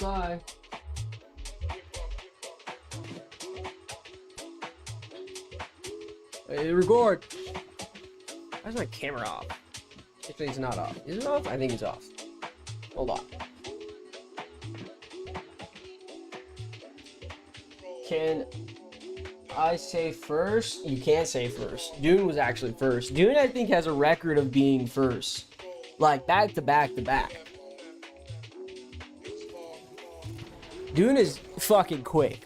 Bye. Hey, record. Why is my camera off? Actually, it's not off. Is it off? I think it's off. Hold on. Can I say first? You can't say first. Dune was actually first. Dune, I think, has a record of being first. Like, back to back to back. Dune is fucking quick.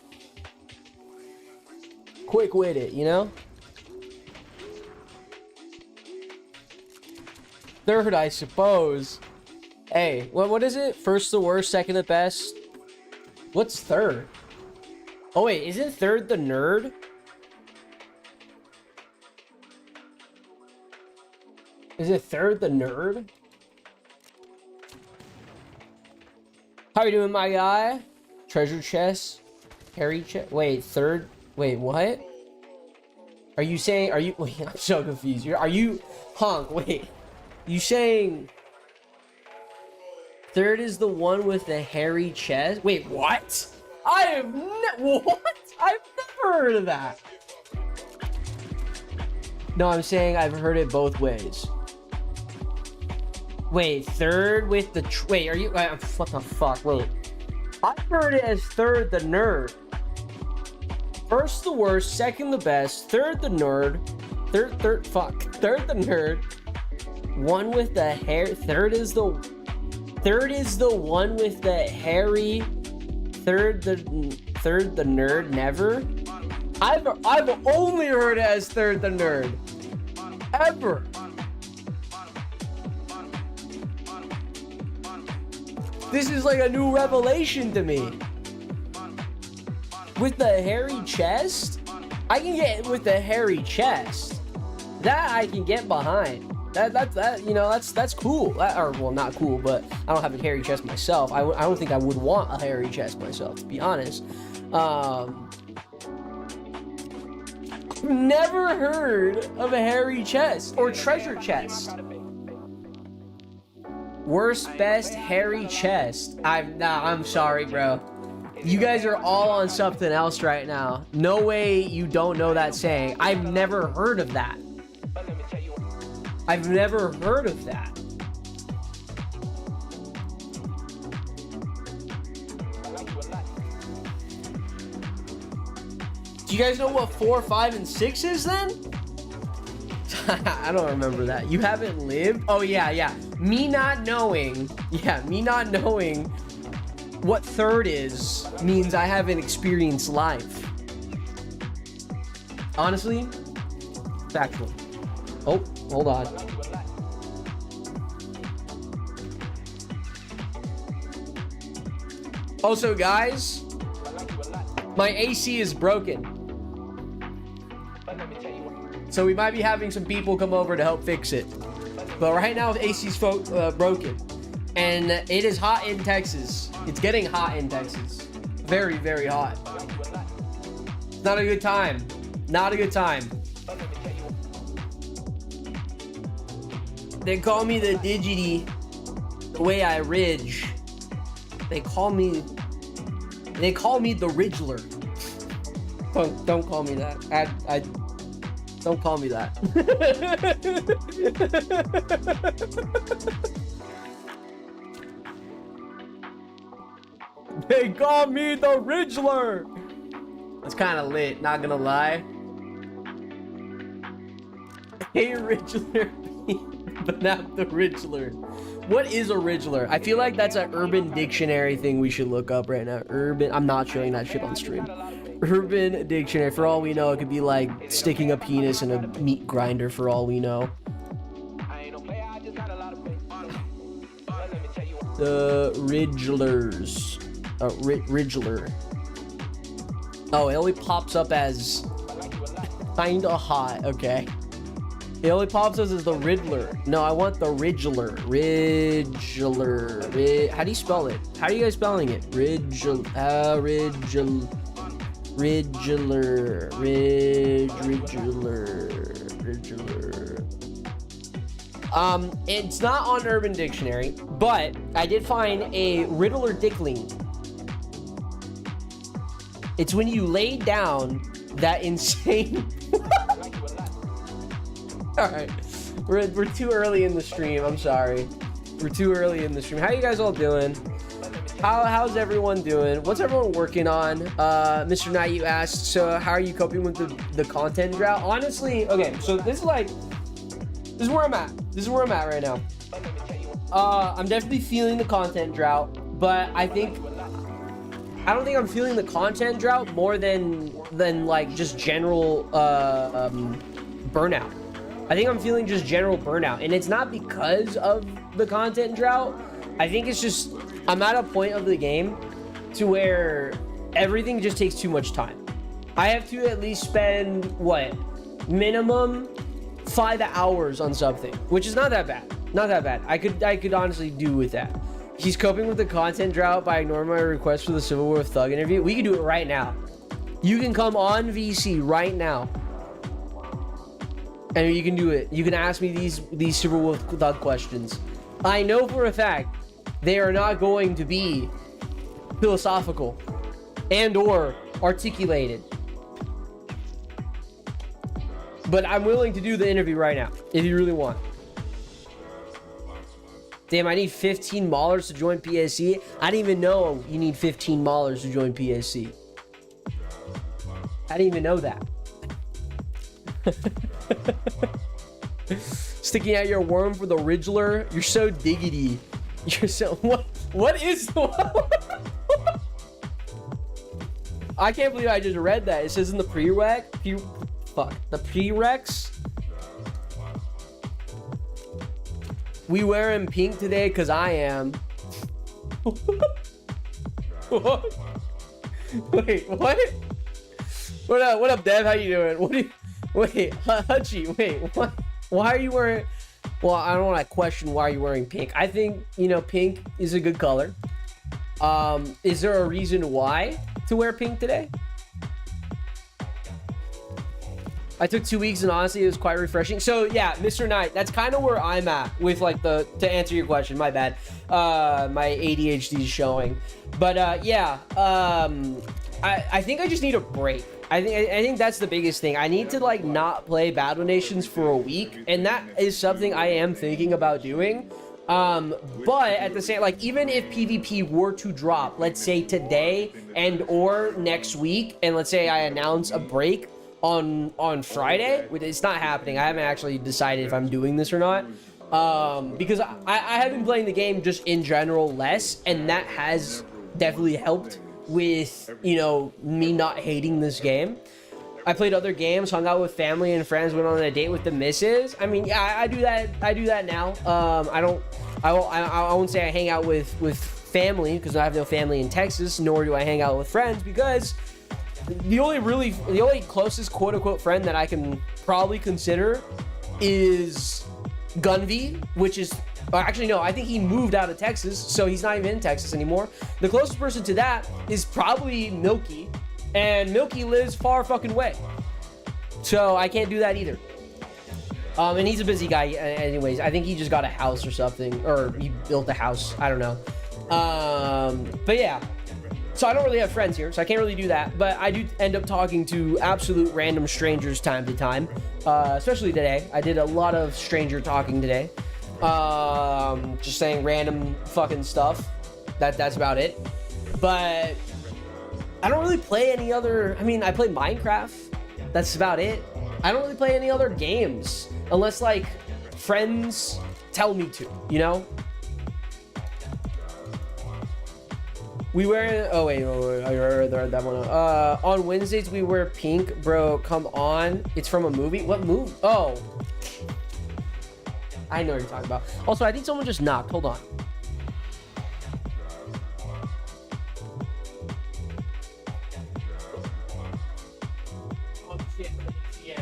Quick with it, you know? Third, I suppose. Hey, what is it? First the worst, second the best? What's third? Oh wait, isn't third the nerd? Is it third the nerd? How you doing, my guy? Treasure chest? Harry chest? Wait, third? Wait, what? Are you saying, wait, I'm so confused. Are you, Honk, wait. You saying third is the one with the hairy chest? Wait, what? What? I've never heard of that. No, I'm saying I've heard it both ways. Wait, third with the wait, are you what the fuck? Wait. I've heard it as third the nerd. First the worst, second the best, third the nerd, third the nerd. One with the hair. Third is the one with the hairy. Third the nerd. Never. I've only heard it as third the nerd. Ever. This is like a new revelation to me. With the hairy chest, I can get with the hairy chest. That I can get behind. That you know, that's cool. Or well, not cool, but I don't have a hairy chest myself. I don't think I would want a hairy chest myself, to be honest. I've never heard of a hairy chest or treasure chest. Worst, best, hairy chest. I'm sorry, bro. You guys are all on something else right now. No way you don't know that saying. I've never heard of that. I've never heard of that. Do you guys know what 4, 5, and 6 is then? I don't remember that. You haven't lived? Oh, yeah. Me not knowing what third is means I haven't experienced life. Honestly, factual. Oh, hold on. Also, guys, my AC is broken. So we might be having some people come over to help fix it. But right now, the AC's broken. And it is hot in Texas. It's getting hot in Texas. Very, very hot. Not a good time. Not a good time. They call me the Digity the way I ridge. They call me the Ridgler. Don't call me that. Don't call me that. They call me the Ridgler. That's kind of lit, not gonna lie. Hey, Ridgler, but not the Ridgler. What is a Ridgler? I feel like that's an Urban Dictionary thing we should look up right now. I'm not showing that shit on stream. Urban Dictionary. For all we know, it could be like sticking a penis in a meat grinder. For all we know. The Ridglers. Ridgler. Oh, it only pops up as kinda hot. Okay. It only pops up as the Riddler. No, I want the Ridgler. Ridgler. How do you spell it? How are you guys spelling it? Ridgler. It's not on Urban Dictionary, but I did find a Riddler Dickling. It's when you lay down that insane. All right, we're too early in the stream. I'm sorry. We're too early in the stream. How you guys all doing? How's everyone doing? What's everyone working on? Mr. Knight, you asked. So how are you coping with the content drought? Honestly, okay. So this is where I'm at. This is where I'm at right now. I'm definitely feeling the content drought, but I don't think I'm feeling the content drought more than like just general burnout. I think I'm feeling just general burnout, and it's not because of the content drought. I think it's just I'm at a point of the game to where everything just takes too much time. I have to at least spend minimum 5 hours on something, which is not that bad. Not that bad. I could honestly do with that. He's coping with the content drought by ignoring my request for the Civil War Thug interview. We can do it right now. You can come on VC right now, and you can do it. You can ask me these Civil War Thug questions. I know for a fact they are not going to be philosophical and or articulated, but I'm willing to do the interview right now if you really want. Damn, I need 15 Maulers to join PSC. I didn't even know you need 15 Maulers to join PSC. I didn't even know that. Sticking out your worm for the Riddler. You're so diggity. You're so what is I can't believe I just read that. It says in the prereq. The prereqs. We wearing pink today because I am. What? Wait, what? What up, Dev? How you doing? Wait, Hutchie, wait, what? Why are you wearing... Well, I don't want to question why you're wearing pink. I think, pink is a good color. Is there a reason why to wear pink today? I took 2 weeks and honestly it was quite refreshing. So yeah, Mr. Knight, that's kind of where I'm at with to answer your question. My bad. My ADHD is showing. But yeah, I think I just need a break. I think that's the biggest thing. I need to not play Battle Nations for a week, and that is something I am thinking about doing. But at the same, even if PvP were to drop, let's say today and or next week, and let's say I announce a break on Friday, it's not happening. I haven't actually decided if I'm doing this or not, because I have been playing the game just in general less, and that has definitely helped with me not hating this game. I played other games, hung out with family and friends, went on a date with the missus. I mean, yeah, I do that now. I won't say I hang out with family because I have no family in Texas, nor do I hang out with friends, because the only closest quote-unquote friend that I can probably consider is Gunvi, which is actually no, I think he moved out of Texas, so he's not even in Texas anymore. The closest person to that is probably Milky, and Milky lives far fucking way, so I can't do that either. And he's a busy guy anyways. I think he just got a house or something, or he built a house, I don't know. But yeah, so I don't really have friends here, so I can't really do that, but I do end up talking to absolute random strangers time to time, especially today. I did a lot of stranger talking today, just saying random fucking stuff. That's about it. But I don't really play any other, I mean, I play Minecraft, that's about it. I don't really play any other games unless friends tell me to, We wear, oh wait, I read that one. On Wednesdays we wear pink, bro. Come on, it's from a movie. What movie? Oh, I know what you're talking about. Also, I think someone just knocked. Hold on. Oh shit! Yeah.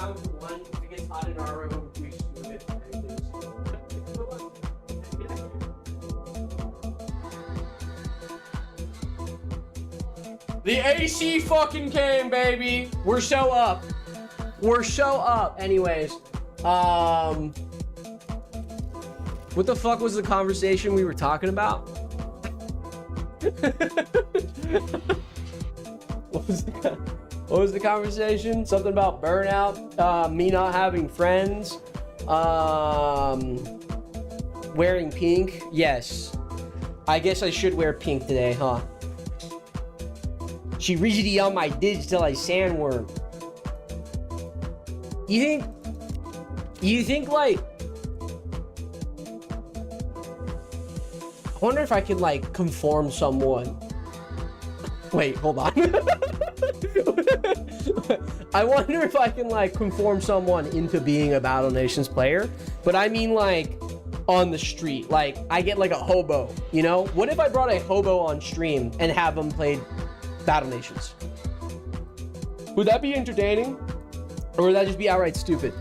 round one, if it gets hot in our room, we should move it. The AC fucking came, baby. We're so up. We're so up. Anyways, what the fuck was the conversation we were talking about? What was the conversation? Something about burnout, me not having friends, wearing pink. Yes. I guess I should wear pink today, huh? She rigidity on my digital like sandworm. You think like, I wonder if I can like conform someone. Wait, hold on. I wonder if I can like conform someone into being a Battle Nations player, but I mean like on the street. Like I get like a hobo, you know? What if I brought a hobo on stream and have them play Battle Nations? Would that be entertaining? Or would that just be outright stupid?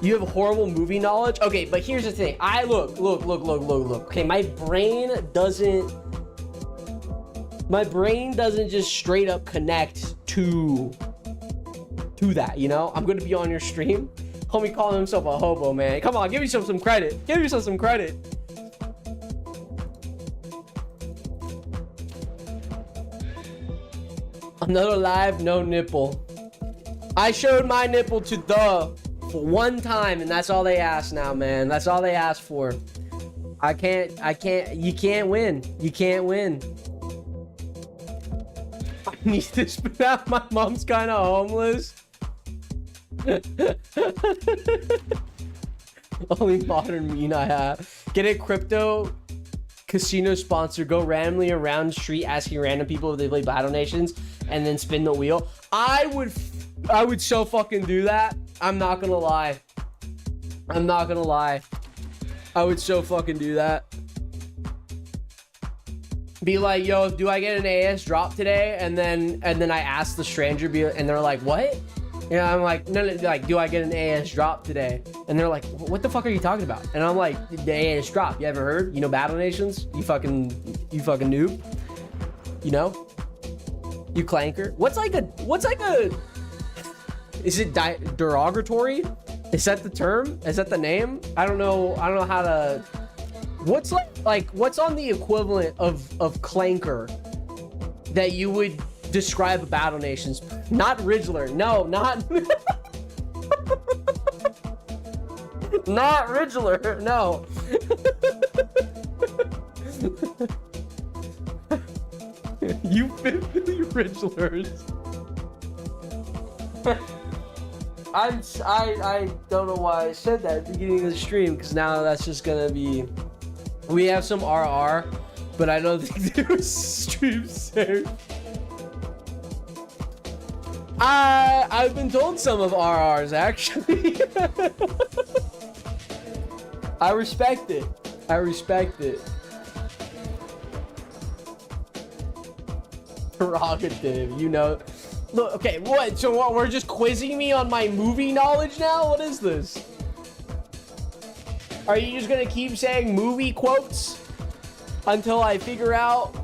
You have horrible movie knowledge? Okay, but here's the thing. Look. Okay, my brain doesn't just straight up connect to that, you know? I'm gonna be on your stream. Homie calling himself a hobo, man. Come on, give yourself some credit. Give yourself some credit. Another live, no nipple. I showed my nipple to the for one time, and that's all they ask now, man. That's all they ask for. You can't win. You can't win. I need to spit out. My mom's kind of homeless. Only modern meme I have. Get a crypto casino sponsor. Go randomly around the street asking random people if they play Battle Nations and then spin the wheel. I would so fucking do that. I'm not gonna lie. I would so fucking do that. Be like, yo, do I get an AS drop today? And then I ask the stranger, and they're like, what? And I'm like, no, like, do I get an AS drop today? And they're like, what the fuck are you talking about? And I'm like, the AS drop. You haven't heard? You know Battle Nations? You fucking noob. You know? You clanker. What's like a? Is it derogatory? Is that the term? Is that the name? I don't know how to. What's what's on the equivalent of clanker that you would describe a Battle Nations? Not Riddler. No, not not Riddler. No. You 50 Riddlers. I don't know why I said that at the beginning of the stream, because now that's just gonna be. We have some RR, but I don't think there was stream safe. I've been told some of RRs actually. I respect it. Prerogative, you know. Look, okay, what? So what? We're just quizzing me on my movie knowledge now? What is this? Are you just gonna keep saying movie quotes until I figure out?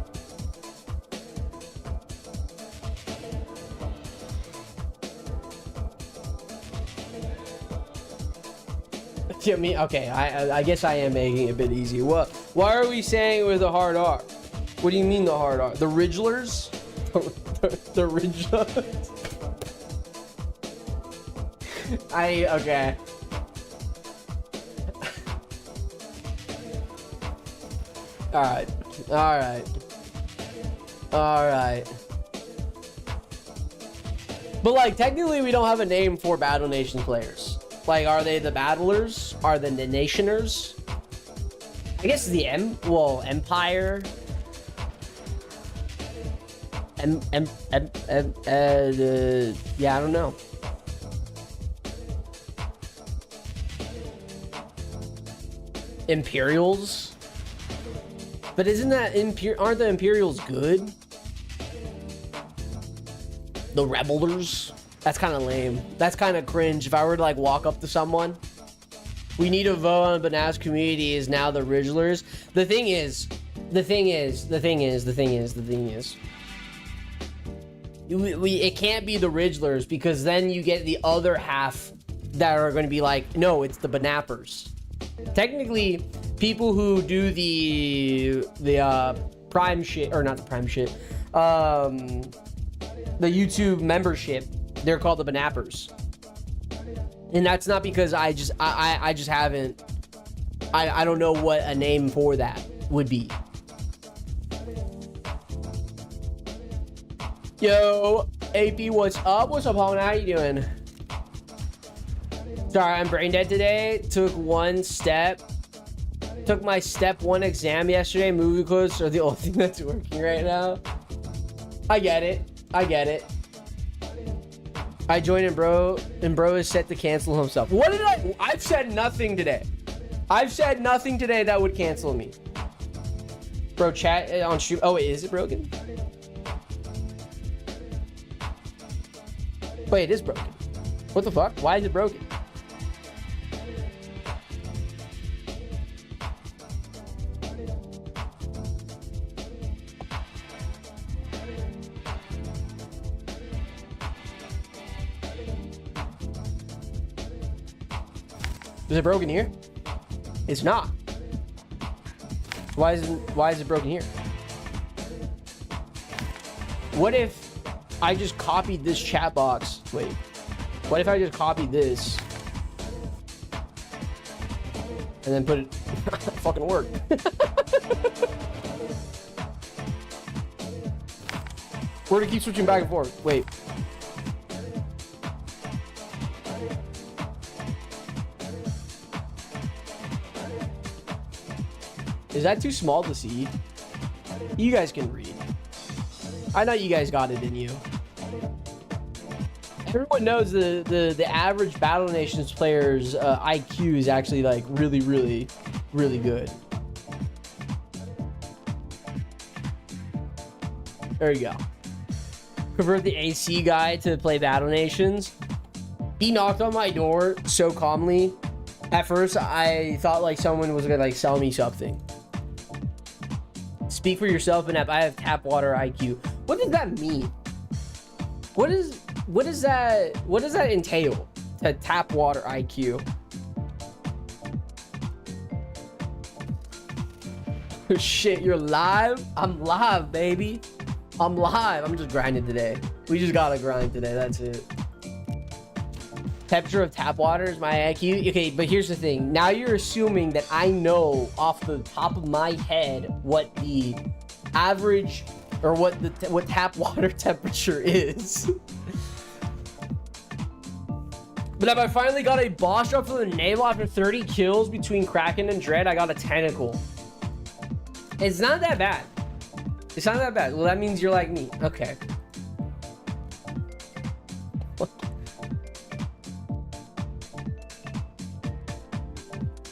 Okay, I guess I am making it a bit easy. What? Why are we saying it with a hard R? What do you mean the hard R? The Riddlers? The Riddlers? Okay. Alright. But like, technically we don't have a name for Battle Nation players. Like, are they the Battlers? Are they the Nationers? I guess the Empire. Yeah, I don't know. Imperials? But isn't that aren't the Imperials good? The Rebelers? That's kind of lame. That's kind of cringe. If I were to like walk up to someone, we need to vote on Banana's community is now the Riddlers. The thing is, it can't be the Riddlers, because then you get the other half that are going to be like, no, it's the Banappers. Technically, people who do the Prime shit, or not the Prime shit, the YouTube membership, they're called the Banappers. And that's not because I just haven't, I don't know what a name for that would be. Yo, AP, what's up? What's up, homie? How you doing? Sorry, I'm brain dead today. Took my step 1 exam yesterday. Movie quotes are the only thing that's working right now. I get it. I joined and bro is set to cancel himself. What did I've said nothing today. I've said nothing today that would cancel me. Bro, chat on stream. Oh, is it broken? Wait, it is broken. What the fuck? Why is it broken? Is it broken here? It's not. Why is it broken here? What if I just copied this chat box? Wait. What if I just copied this and then put it fucking work? We're gonna keep switching back and forth. Wait. Is that too small to see? You guys can read. I know you guys got it in you. Everyone knows the average Battle Nations player's IQ is actually like really good. There you go. Convert the AC guy to play Battle Nations. He knocked on my door so calmly. At first, I thought like someone was gonna like sell me something. Speak for yourself, and I have tap water IQ. What does that mean? What does that entail? To tap water IQ. Shit, you're live? I'm live, baby. I'm live. I'm just grinding today. We just gotta grind today. That's it. Temperature of tap water is my IQ. Okay, but here's the thing. Now you're assuming that I know off the top of my head what the average or what tap water temperature is. But if I finally got a boss drop for the naval after 30 kills between Kraken and Dread, I got a tentacle. It's not that bad. It's not that bad. Well, that means you're like me. Okay.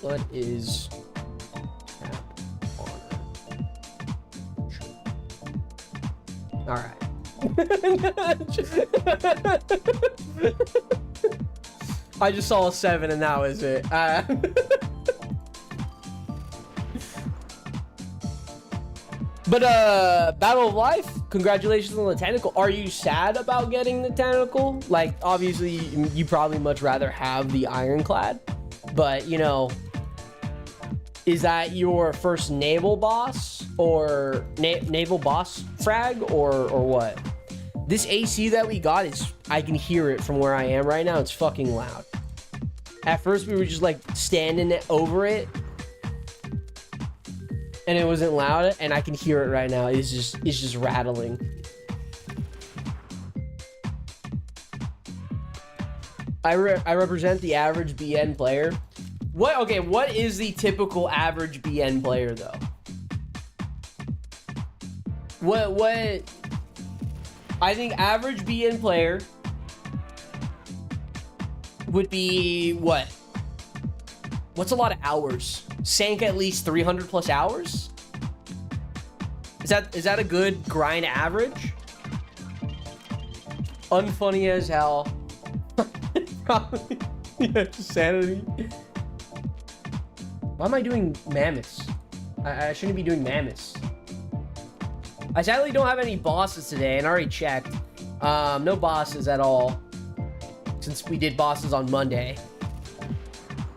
What is tap water? All right. I just saw a 7 and that was it. But Battle of Life, congratulations on the tentacle. Are you sad about getting the tentacle? Like, obviously, you probably much rather have the Ironclad, but you know, is that your first naval boss or naval boss frag or what? This AC that we got is, I can hear it from where I am right now. It's fucking loud. At first we were just like standing over it and it wasn't loud, and I can hear it right now. It's just rattling. I represent the average BN player. What is the typical average BN player though? What I think average BN player would be what? What's a lot of hours? Sank at least 300 plus hours? Is that a good grind average? Unfunny as hell. Probably. Yeah, just sanity. Why am I doing mammoths? I shouldn't be doing mammoths. I sadly don't have any bosses today, and I already checked. No bosses at all. Since we did bosses on Monday.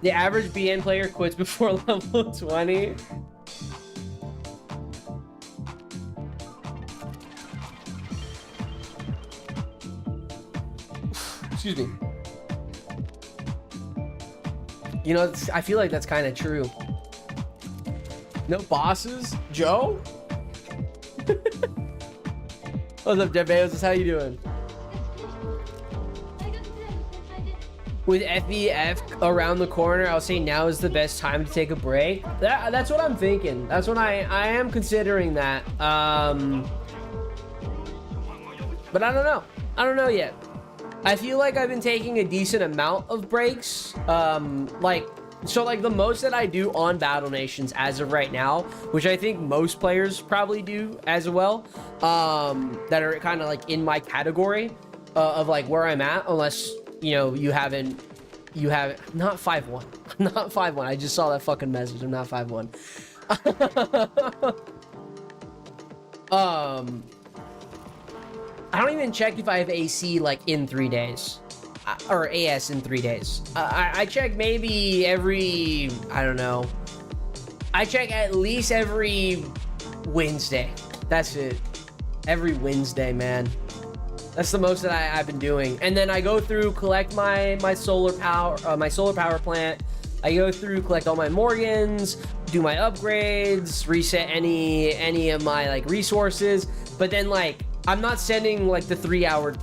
The average BN player quits before level 20. Excuse me. You know, I feel like that's kind of true. No bosses? Joe? What's up, Jeff Bezos? How you doing? With FBF around the corner, I'll say now is the best time to take a break. That's what I'm thinking. That's what I am considering that. But I don't know. I don't know yet. I feel like I've been taking a decent amount of breaks. Like the most that I do on Battle Nations as of right now, which I think most players probably do as well, that are kind of like in my category of like where I'm at, unless, you know, you haven't not 5-1. Not 5-1. I just saw that fucking message. I'm not 5-1. I don't even check if I have AC like in 3 days, or AS in 3 days. I check maybe every, I don't know. I check at least every Wednesday. That's it. Every Wednesday, man. That's the most that I've been doing. And then I go through, collect my solar power plant. I go through, collect all my Morgans, do my upgrades, reset any of my like resources. But then like, I'm not setting like the 3 hour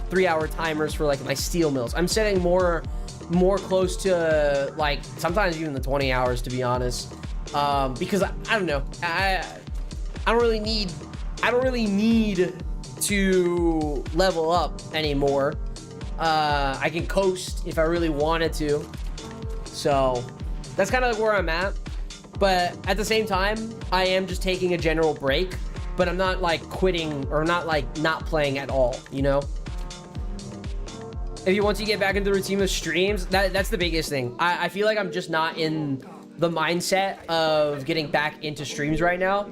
timers for like my steel mills. I'm setting more close to like sometimes even the 20 hours, to be honest. Because I don't know. I don't really need to level up anymore. I can coast if I really wanted to. So that's kind of like where I'm at. But at the same time, I am just taking a general break. But I'm not like quitting or not like not playing at all, you know? If you want to get back into the routine of streams, that's the biggest thing. I feel like I'm just not in the mindset of getting back into streams right now.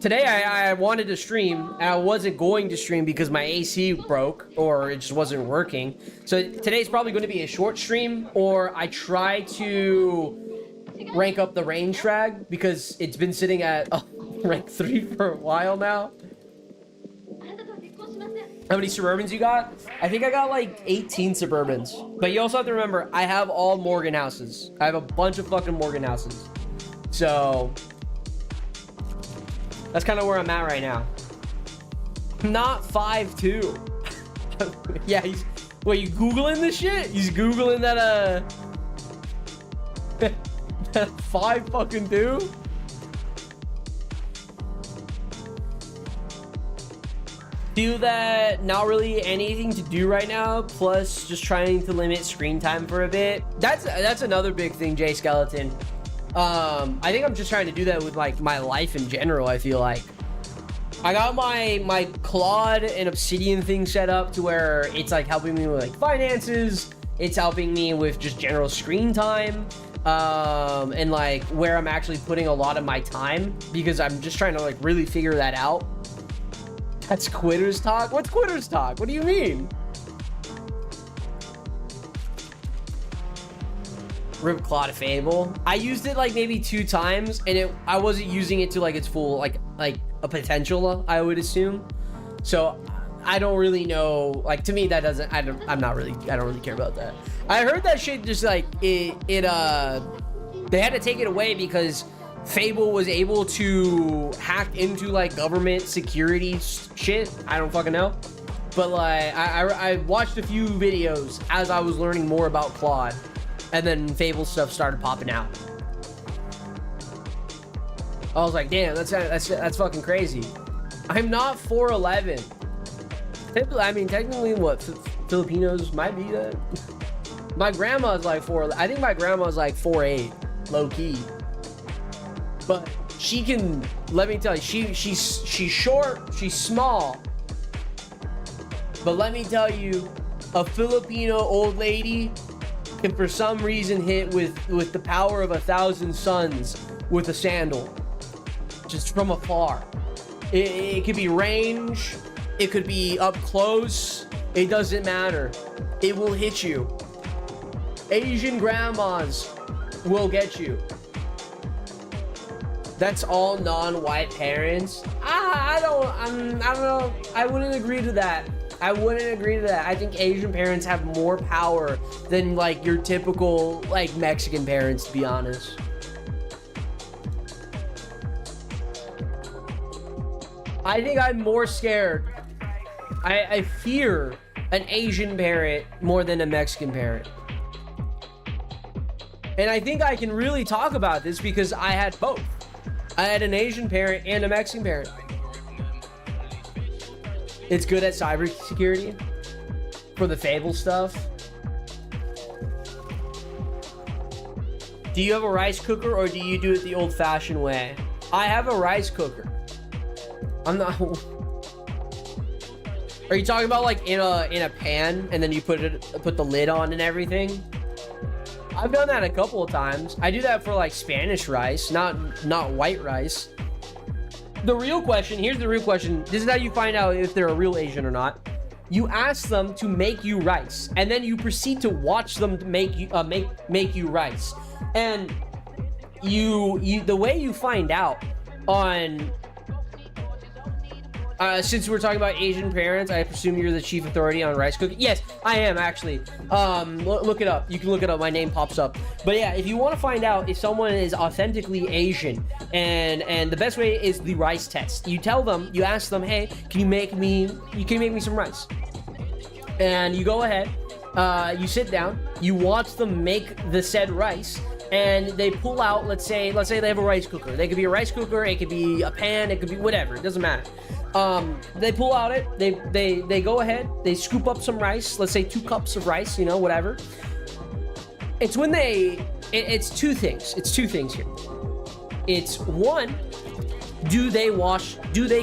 Today I wanted to stream and I wasn't going to stream because my AC broke or it just wasn't working. So today's probably going to be a short stream, or I try to rank up the range frag because it's been sitting at rank 3 for a while now. How many Suburbans you got? I think I got like 18 Suburbans. But you also have to remember, I have all Morgan houses. I have a bunch of fucking Morgan houses. So that's kind of where I'm at right now. Not 5-2. Yeah, wait, you Googling this shit? He's Googling that, that 5-2? Do that, not really anything to do right now, plus just trying to limit screen time for a bit. That's another big thing, Jay Skeleton. I think I'm just trying to do that with like my life in general. I feel like I got my Claude and Obsidian thing set up to where it's like helping me with like finances, it's helping me with just general screen time, and like where I'm actually putting a lot of my time, because I'm just trying to like really figure that out. That's quitters talk? What's quitters talk? What do you mean? Rip Claude Fable. I used it like maybe 2 times, and I wasn't using it to like its full like a potential, I would assume. So I don't really know. Like, to me, that doesn't. I don't really care about that. I heard that shit just like they had to take it away because Fable was able to hack into like government security shit. I don't fucking know. But like I watched a few videos as I was learning more about Claude, and then Fable stuff started popping out. I was like, damn, that's fucking crazy. I'm not 4'11". I mean, technically, what Filipinos might be that. My grandma's like 4. I think my grandma's like 4'8", low key. But she can, let me tell you, she's short, she's small. But let me tell you, a Filipino old lady can for some reason hit with the power of 1,000 suns with a sandal, just from afar. It could be range, it could be up close, it doesn't matter. It will hit you. Asian grandmas will get you. That's all non-white parents. I don't know. I wouldn't agree to that. I think Asian parents have more power than like your typical like Mexican parents, to be honest. I think I'm more scared. I fear an Asian parent more than a Mexican parent. And I think I can really talk about this because I had both. I had an Asian parent and a Mexican parent. It's good at cybersecurity for the Fable stuff. Do you have a rice cooker or do you do it the old-fashioned way? I have a rice cooker. I'm not. Are you talking about like in a pan and then you put the lid on and everything? I've done that a couple of times. I do that for like Spanish rice, not white rice. The real question, here's the real question. This is how you find out if they're a real Asian or not. You ask them to make you rice, and then you proceed to watch them make you rice. And the way you find out on since we're talking about Asian parents, I presume you're the chief authority on rice cooking. Yes, I am actually. Look it up. You can look it up. My name pops up. But yeah, if you want to find out if someone is authentically Asian, and the best way is the rice test. You tell them, you ask them, hey, can you make me some rice? And you go ahead, you sit down, you watch them make the said rice, and they pull out, let's say they have a rice cooker. They could be a rice cooker, it could be a pan, it could be whatever, it doesn't matter. They pull out they go ahead, they scoop up some rice, let's say 2 cups of rice, you know, whatever. It's when it's two things here. It's one, do they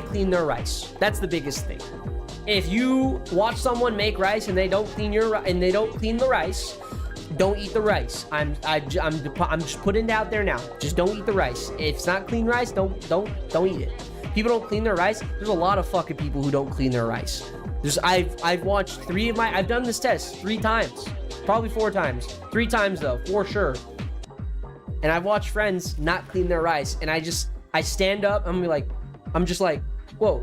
clean their rice? That's the biggest thing. If you watch someone make rice and they don't clean the rice, don't eat the rice. I'm just putting it out there now. Just don't eat the rice. If it's not clean rice, don't eat it. People don't clean their rice. There's a lot of fucking people who don't clean their rice. I've watched I've done this test 3 times, probably 4 times, 3 times though, for sure. And I've watched friends not clean their rice, and I stand up, I'm just like, whoa,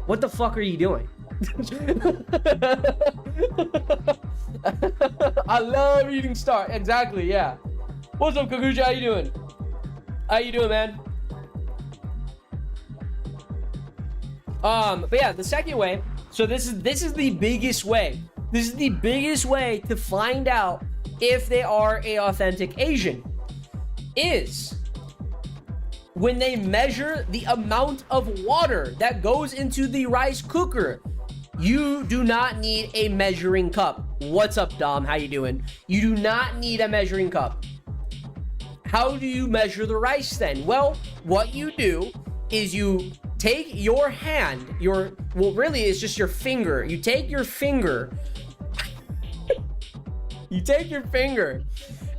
what the fuck are you doing? I love eating Star. Exactly, yeah. What's up, Kakuja? How you doing, man? But yeah, the second way. So this is the biggest way. This is the biggest way to find out if they are a authentic Asian. Is when they measure the amount of water that goes into the rice cooker. You do not need a measuring cup. What's up, Dom? How you doing? You do not need a measuring cup. How do you measure the rice then? Well, what you do is you take your hand, really it's just your finger. You take your finger.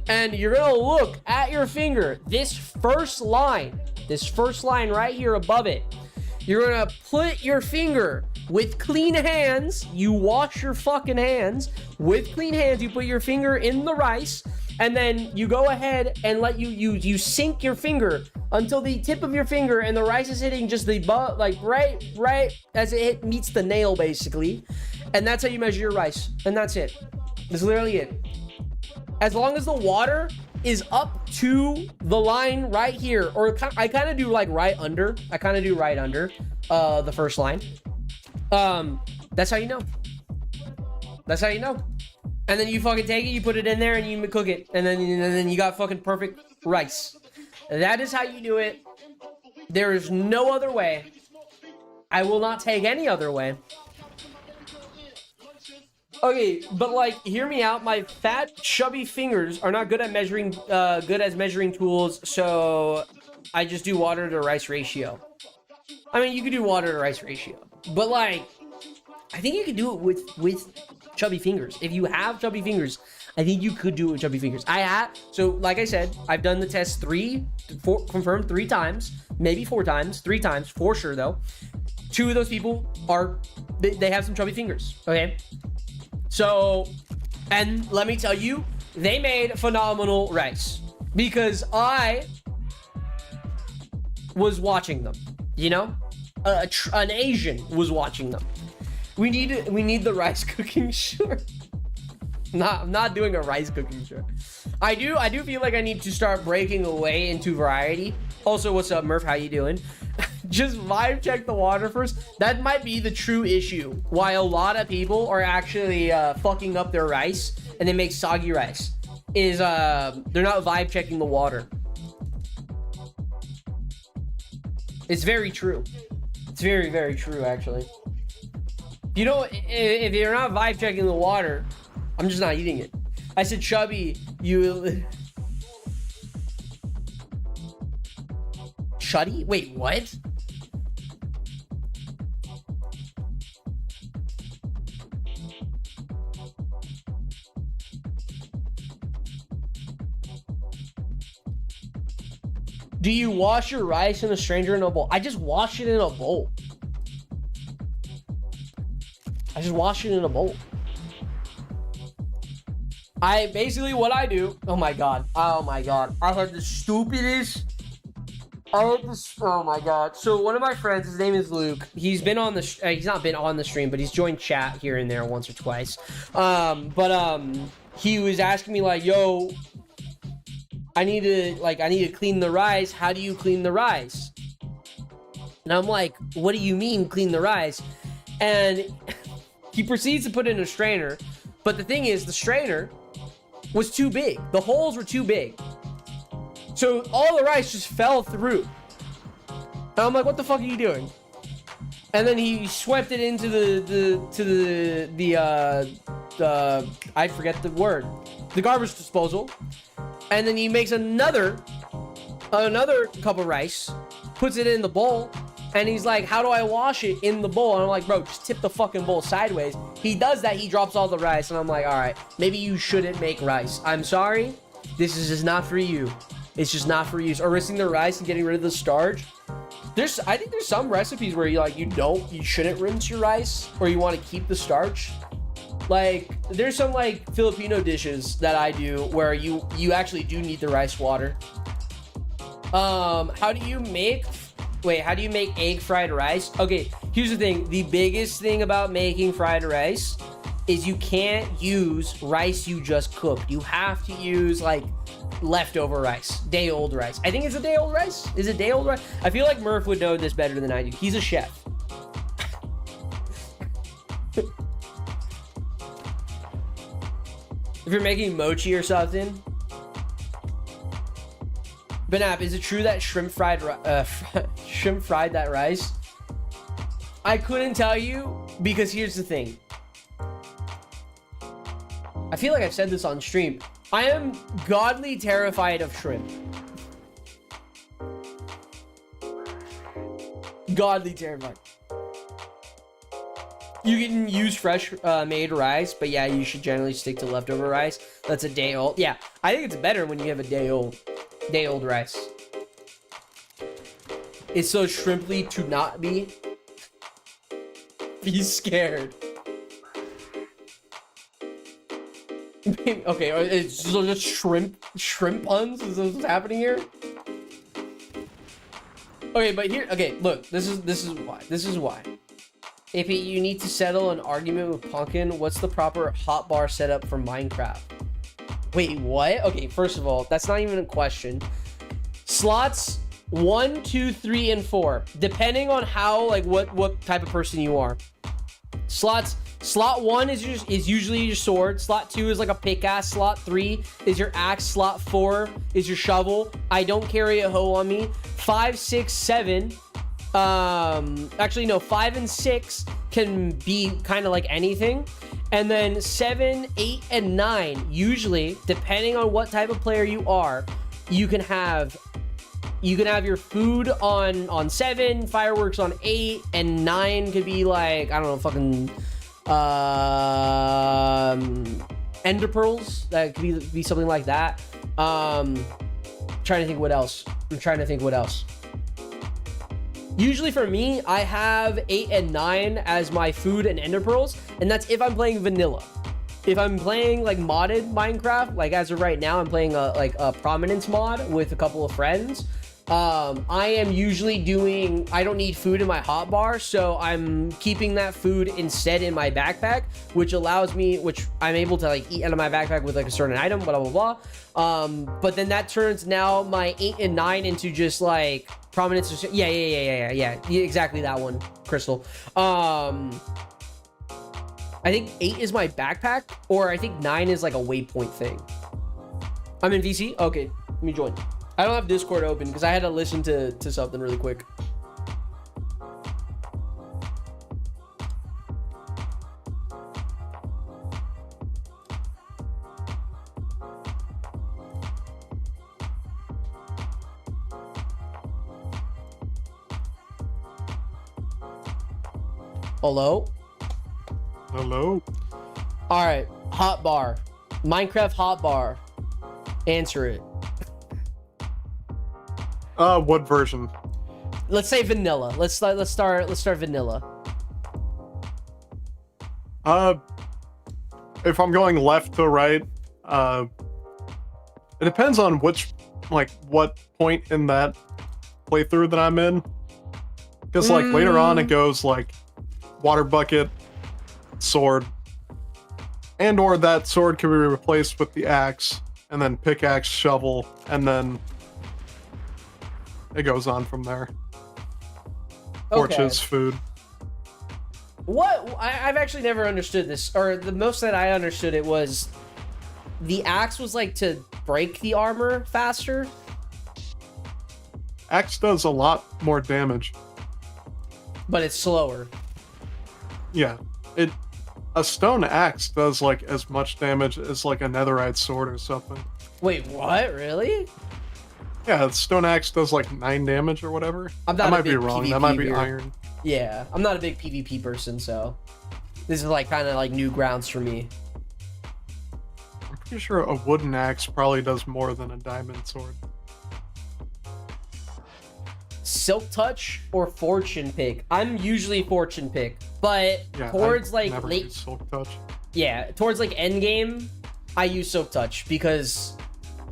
And you're gonna look at your finger. This first line right here above it. You're gonna put your finger with clean hands. You wash your fucking hands with clean hands. You put your finger in the rice, and then you go ahead and let you sink your finger until the tip of your finger and the rice is hitting just the butt, like right as it meets the nail, basically. And that's how you measure your rice. And that's it. That's literally it. As long as the water is up to the line right here, or I kind of do like right under. I kind of do right under the first line. That's how you know. That's how you know. And then you fucking take it, you put it in there, and you cook it, and then you got fucking perfect rice. That is how you do it. There is no other way. I will not take any other way. Okay, but like, hear me out. My fat, chubby fingers are not good at measuring, good as measuring tools, so I just do water to rice ratio. I mean, you could do water to rice ratio, but like, I think you could do it with chubby fingers. If you have chubby fingers, I think you could do it with chubby fingers. So like I said, I've done the test confirmed 3 times, maybe 4 times, 3 times for sure though. 2 of those people they have some chubby fingers, okay? So, and let me tell you, they made phenomenal rice because I was watching them, you know? An Asian was watching them. We need the rice cooking show. I'm not doing a rice cooking show. I do feel like I need to start breaking away into variety. Also, what's up, Murph? How you doing? Just vibe check the water first. That might be the true issue why a lot of people are actually fucking up their rice and they make soggy rice. Is they're not vibe checking the water. It's very true. It's very, very true, actually. You know, if you're not vibe checking the water, I'm just not eating it. I said, chubby, you... Chuddy? Wait, what? Do you wash your rice in a stranger in a bowl? I just wash it in a bowl. I just wash it in a bowl. What I do, oh my god, I had the stupidest, oh my god. So one of my friends, his name is Luke, he's been on the, he's not been on the stream, but he's joined chat here and there once or twice. He was asking me like, yo, I need to clean the rice. How do you clean the rice? And I'm like, what do you mean clean the rice? And he proceeds to put in a strainer, but the thing is, the strainer was too big. The holes were too big. So all the rice just fell through. And I'm like, what the fuck are you doing? And then he swept it into the I forget the word, the garbage disposal. And then he makes another cup of rice, puts it in the bowl, and he's like, how do I wash it in the bowl? And I'm like, bro, just tip the fucking bowl sideways. He does that, he drops all the rice, and I'm like, all right, maybe you shouldn't make rice. I'm sorry, this is just not for you. It's just not for you. So rinsing the rice and getting rid of the starch. I think there's some recipes where you shouldn't rinse your rice, or you want to keep the starch. Like, there's some like Filipino dishes that I do where you actually do need the rice water. How do you make egg fried rice? Okay, here's the thing. The biggest thing about making fried rice is you can't use rice you just cooked. You have to use like leftover rice, day-old rice. I think it's a day-old rice. Is it day-old rice? I feel like Murph would know this better than I do. He's a chef. If you're making mochi or something. Banap, is it true that shrimp fried that rice? I couldn't tell you because here's the thing. I feel like I've said this on stream. I am godly terrified of shrimp. Godly terrified. You can use fresh made rice, but yeah, you should generally stick to leftover rice. That's a day old. Yeah, I think it's better when you have a day old rice. It's so shrimply to not be scared. Okay, it's just shrimp puns? Is this what's happening here? Okay, but here, okay, look, this is why. If you need to settle an argument with Pumpkin, what's the proper hotbar setup for Minecraft? Wait, what? Okay, first of all, that's not even a question. Slots 1, 2, 3, and 4, depending on how, like, what type of person you are. Slot 1 is usually your sword. Slot 2 is like a pickaxe. Slot 3 is your axe. Slot 4 is your shovel. I don't carry a hoe on me. 5, 6, 7. Actually, no, 5 and 6 can be kind of like anything. And then 7, 8, and 9, usually, depending on what type of player you are, you can have your food on 7, fireworks on 8, and 9 could be like, I don't know, fucking Ender pearls, that could be something like that. Trying to think what else. Usually for me, I have 8 and 9 as my food and ender pearls, and that's if I'm playing vanilla. If I'm playing like modded Minecraft, like as of right now, I'm playing a prominence mod with a couple of friends. I am usually doing, I don't need food in my hotbar, so I'm keeping that food instead in my backpack, which I'm able to like eat out of my backpack with like a certain item, blah, blah, blah. But then that turns now my 8 and 9 into just like prominence. Yeah, exactly that one, Crystal. I think 8 is my backpack, or I think 9 is like a waypoint thing. I'm in VC? Okay, let me join. I don't have Discord open because I had to listen to something really quick. Hello? Hello? All right, hotbar. Minecraft hotbar. Answer it. What version? Let's say vanilla. Let's start vanilla. If I'm going left to right, it depends on what point in that playthrough that I'm in. Because later on it goes like water bucket, sword, and or that sword can be replaced with the axe, and then pickaxe, shovel, and then it goes on from there. Torches, food. What? I've actually never understood this, or the most that I understood it was the axe was like to break the armor faster. Axe does a lot more damage. But it's slower. Yeah. A stone axe does like as much damage as like a netherite sword or something. Wait, what? Really? Yeah, the stone axe does like 9 damage or whatever. I might be wrong. That might be iron. Yeah, I'm not a big PvP person, so this is like kind of like new grounds for me. I'm pretty sure a wooden axe probably does more than a diamond sword. Silk touch or fortune pick? I'm usually fortune pick, but yeah, towards like never late use silk touch. Yeah, towards like end game, I use silk touch because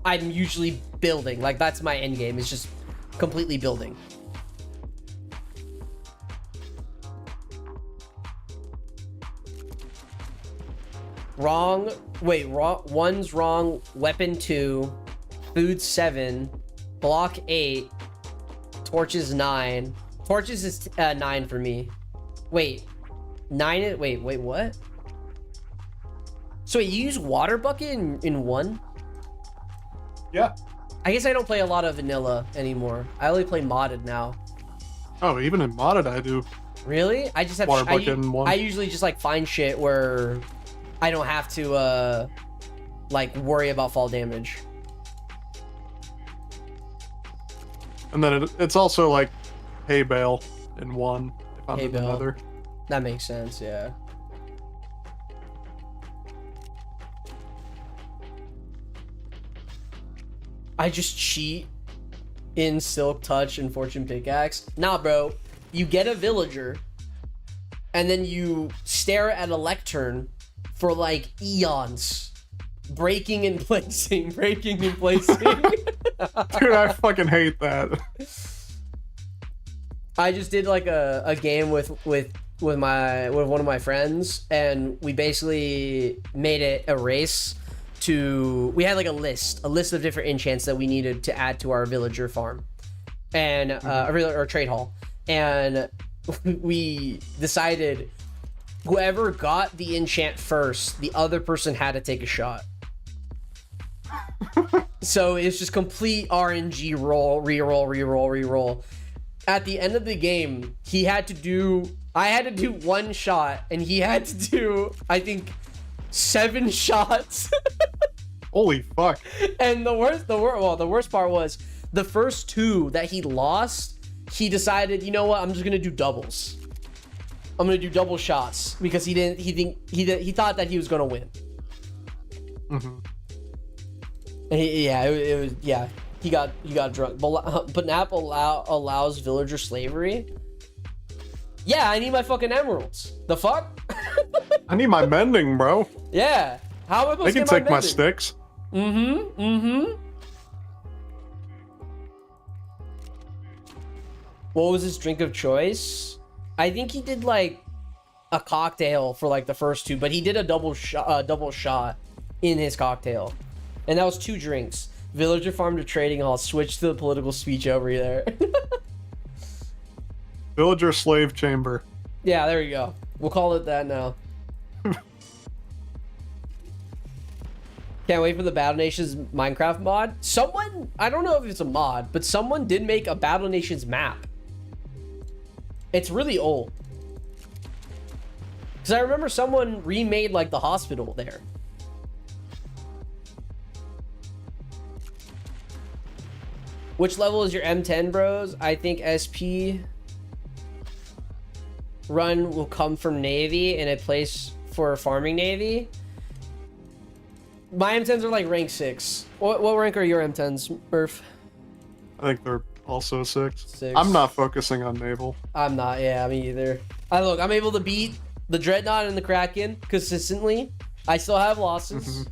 I'm usually building. Like that's my end game. It's just completely building. Wrong. Wait, wrong. One's wrong. Weapon 2, food 7, block 8, torches 9. Torches is 9 for me. Wait, 9 is, wait, what? So you use water bucket in 1? Yeah. I guess I don't play a lot of vanilla anymore. I only play modded now. Oh, even in modded I do. Really? I just have water bucket in 1. I usually just like find shit where I don't have to like worry about fall damage. And then it's also like hay bale in 1 if I'm Hay in bale. another. That makes sense, yeah. I just cheat in Silk Touch and Fortune Pickaxe. Nah, bro. You get a villager, and then you stare at a lectern for like eons. Breaking and placing, breaking and placing. Dude, I fucking hate that. I just did like a game with one of my friends, and we basically made it a race to, we had like a list of different enchants that we needed to add to our villager farm and or trade hall, and we decided whoever got the enchant first, the other person had to take a shot. So it's just complete RNG roll, reroll. At the end of the game, I had to do 1 shot, and he had to do, I think, 7 shots. Holy fuck. And the worst part was the first 2 that he lost, he decided, you know what, I'm just gonna do doubles. I'm gonna do double shots because he thought that he was gonna win. Mm-hmm. And he got drunk. But Nap allows villager slavery. Yeah, I need my fucking emeralds. The fuck? I need my mending, bro. Yeah. How am I supposed They to can get my take my mending? sticks. What was his drink of choice? I think he did like a cocktail for like the first two, but he did a double shot in his cocktail, and that was 2 drinks. Villager farm to trading hall. Switch to the political speech over there. Villager slave chamber. Yeah, there you go. We'll call it that now. Can't wait for the Battle Nations Minecraft mod. Someone, I don't know if it's a mod, but someone did make a Battle Nations map. It's really old. Because I remember someone remade like the hospital there. Which level is your M10, bros? I think SP run will come from Navy in a place for farming Navy. My M10s are like rank 6. What rank are your M10s, Murph? I think they're also 6. 6. I'm not focusing on naval. I'm not. Yeah, me either. I'm able to beat the Dreadnought and the Kraken consistently. I still have losses,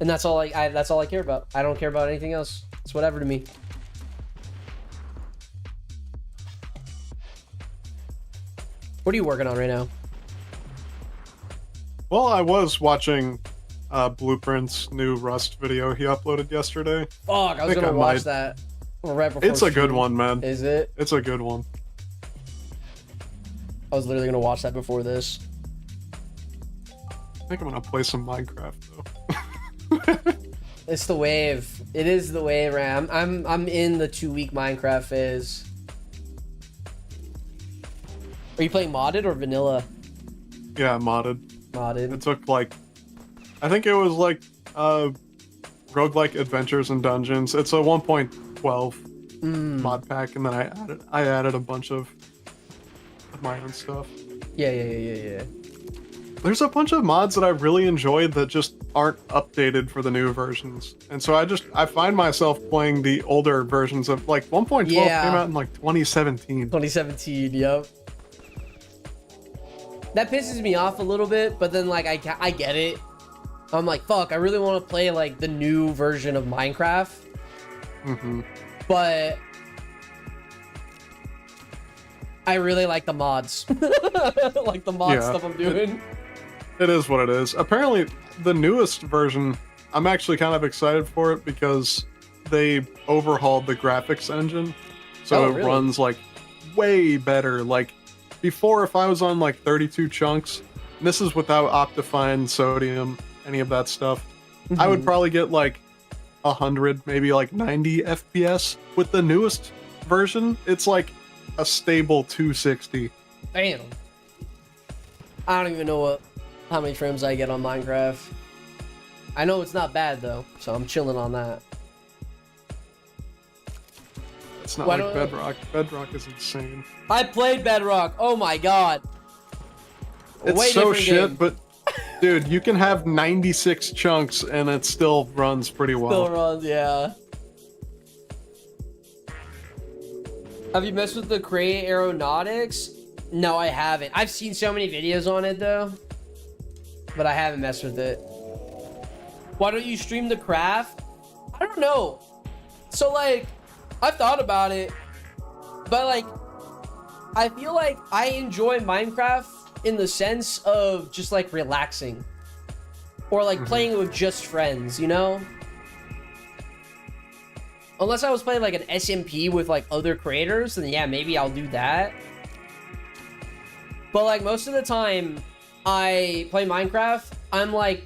and that's all. That's all I care about. I don't care about anything else. It's whatever to me. What are you working on right now? Well, I was watching Blueprint's new Rust video he uploaded yesterday. Fuck, I was gonna watch that right before. It's a good one, man. Is it? It's a good one. I was literally gonna watch that before this. I think I'm gonna play some Minecraft though. It's the wave. It is the wave, Ram. I'm in the 2-week Minecraft phase. Are you playing modded or vanilla? Yeah, modded. Modded. It took like, I think it was like roguelike adventures and dungeons. It's a 1.12 mod pack, and then I added a bunch of my own stuff. Yeah. There's a bunch of mods that I really enjoyed that just aren't updated for the new versions, and so I find myself playing the older versions of like 1.12 came out in like 2017. 2017. Yep. That pisses me off a little bit, but then like I get it. I'm like, fuck, I really want to play like the new version of Minecraft. But I really like the mods. Like the mod stuff I'm doing. It is what it is. Apparently, the newest version, I'm actually kind of excited for it because they overhauled the graphics engine. So it runs like way better. Like before, if I was on like 32 chunks, and this is without Optifine, Sodium, any of that stuff, I would probably get like 100, maybe like 90 FPS. With the newest version, it's like a stable 260. Damn. I don't even know how many frames I get on Minecraft. I know it's not bad though, so I'm chilling on that. It's not like Bedrock. Bedrock is insane. I played Bedrock. Oh my god. It's so shit, but dude, you can have 96 chunks and it still runs pretty well. Still runs, yeah. Have you messed with the Cray Aeronautics? No, I haven't. I've seen so many videos on it though, but I haven't messed with it. Why don't you stream the craft? I don't know. So like, I've thought about it, but like, I feel like I enjoy Minecraft in the sense of just like relaxing or like playing with just friends, you know? Unless I was playing like an SMP with like other creators, then yeah, maybe I'll do that. But like most of the time I play Minecraft, I'm like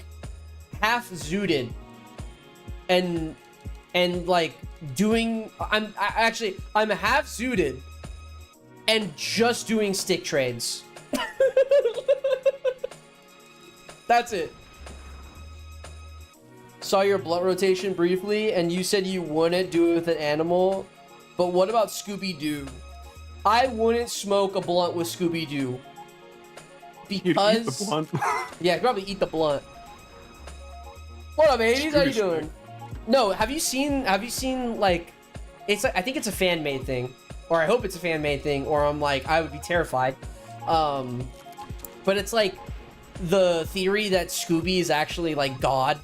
half zooted and like doing, I'm half zooted and just doing stick trades. That's it. Saw your blunt rotation briefly, and you said you wouldn't do it with an animal. But what about Scooby-Doo? I wouldn't smoke a blunt with Scooby-Doo. You'd eat because the blunt. yeah, I'd probably eat the blunt. What up, Hades? How you doing? No, have you seen like it's I think it's a fan made thing, or I hope it's a fan made thing, or I'm like I would be terrified. But it's like the theory that Scooby is actually like God,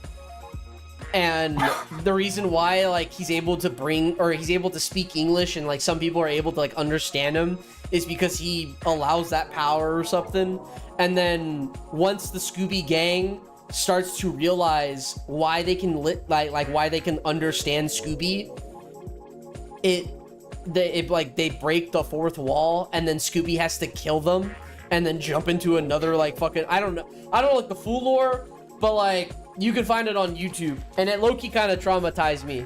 and the reason why like he's able to speak English and like some people are able to like understand him is because he allows that power or something. And then once the Scooby gang starts to realize why they can why they can understand Scooby, they break the fourth wall, and then Scooby has to kill them and then jump into another like fucking I don't know like the full lore, but like you can find it on YouTube, and it low-key kind of traumatized me.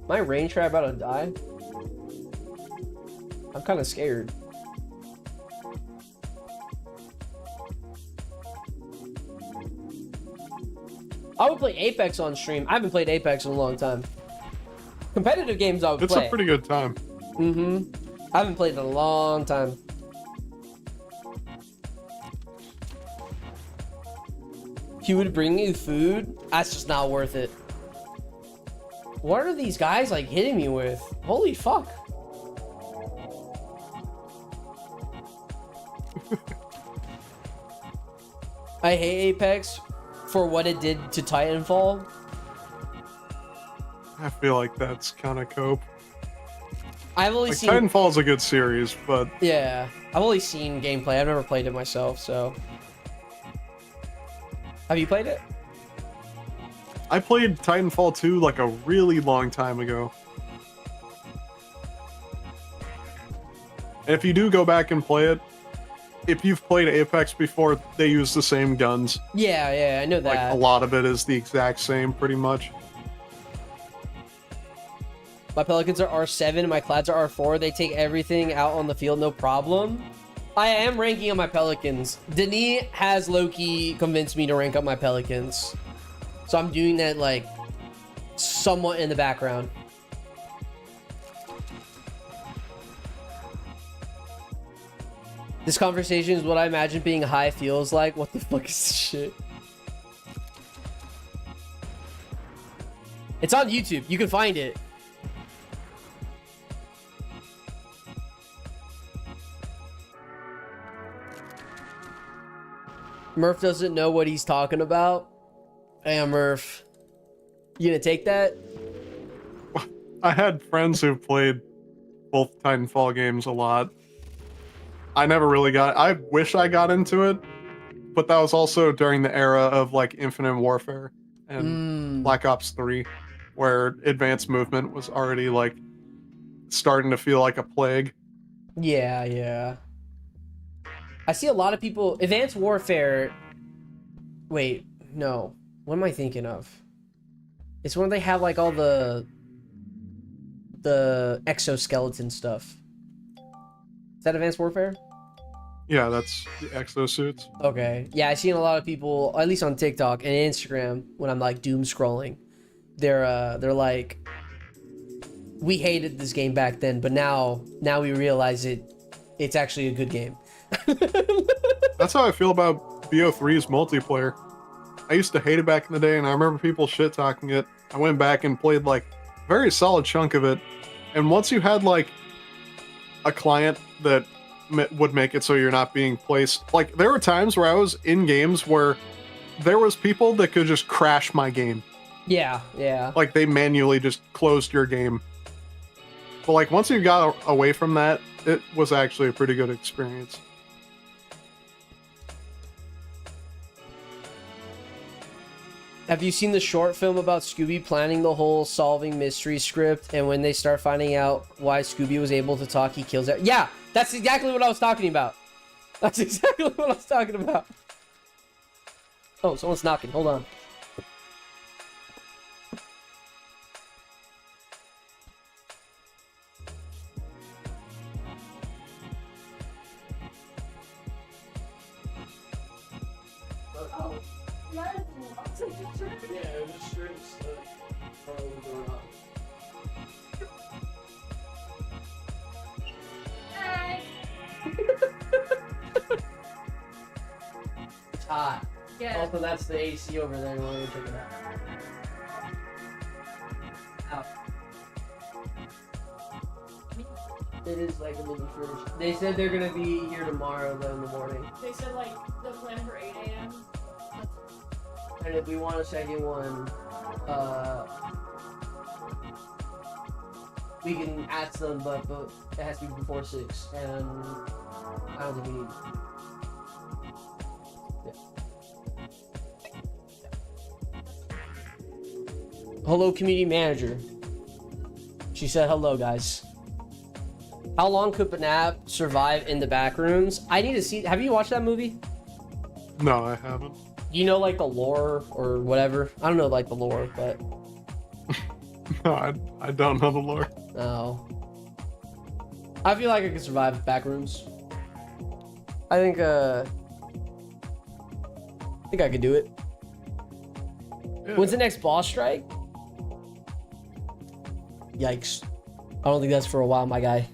My range try about to die. I'm kind of scared. I would play Apex on stream. I haven't played Apex in a long time. Competitive games I would play. It's a pretty good time. I haven't played in a long time. He would bring you food? That's just not worth it. What are these guys like hitting me with? Holy fuck. I hate Apex for what it did to Titanfall. I feel like that's kind of cope. I've only like, seen Titanfall's a good series, but yeah, I've only seen gameplay. I've never played it myself, so. Have you played it? I played Titanfall 2 like a really long time ago. And if you do go back and play it, if you've played Apex before, they use the same guns. Yeah, I know that. Like, a lot of it is the exact same, pretty much. My Pelicans are R7, my Clads are R4. They take everything out on the field, no problem. I am ranking on my Pelicans. Denis has low-key convinced me to rank up my Pelicans. So I'm doing that, like, somewhat in the background. This conversation is what I imagine being high feels like. What the fuck is this shit? It's on YouTube. You can find it. Murph doesn't know what he's talking about. Hey, Murph. You gonna take that? I had friends who played both Titanfall games a lot. I never really got... I wish I got into it, but that was also during the era of, like, Infinite Warfare and Black Ops 3, where advanced movement was already, like, starting to feel like a plague. Yeah. I see a lot of people... Advanced Warfare... Wait, no. What am I thinking of? It's when they have, like, all the exoskeleton stuff. Is that Advanced Warfare? Yeah, that's the exosuits. Okay. Yeah, I've seen a lot of people, at least on TikTok and Instagram, when I'm, like, doom scrolling. They're like... We hated this game back then, but now we realize it's actually a good game. That's how I feel about BO3's multiplayer. I used to hate it back in the day, and I remember people shit talking it. I went back and played like a very solid chunk of it, and once you had like a client that would make it so you're not being placed, like there were times where I was in games where there was people that could just crash my game. Yeah. Like they manually just closed your game. But like once you got away from that, it was actually a pretty good experience. Have you seen the short film about Scooby planning the whole solving mystery script, and when they start finding out why Scooby was able to talk, he kills it? Yeah, that's exactly what I was talking about. That's exactly what I was talking about. Oh, someone's knocking. Hold on. hot. Yeah. Also, that's the AC over there. You want to check it out? It is like a mini fridge. They said they're gonna be here tomorrow though in the morning. They said like the plan for 8 a.m. And if we want a second one, we can ask them, but it has to be before 6, and I don't think we need it. Yeah. Hello, community manager. She said hello, guys. How long could Banap survive in the back rooms? I need to see. Have you watched that movie? No, I haven't. You know, like the lore or whatever. I don't know, like the lore, but No, I don't know the lore. no. I feel like I could survive back rooms. I think I could do it. Yeah. When's the next boss strike? Yikes! I don't think that's for a while, my guy.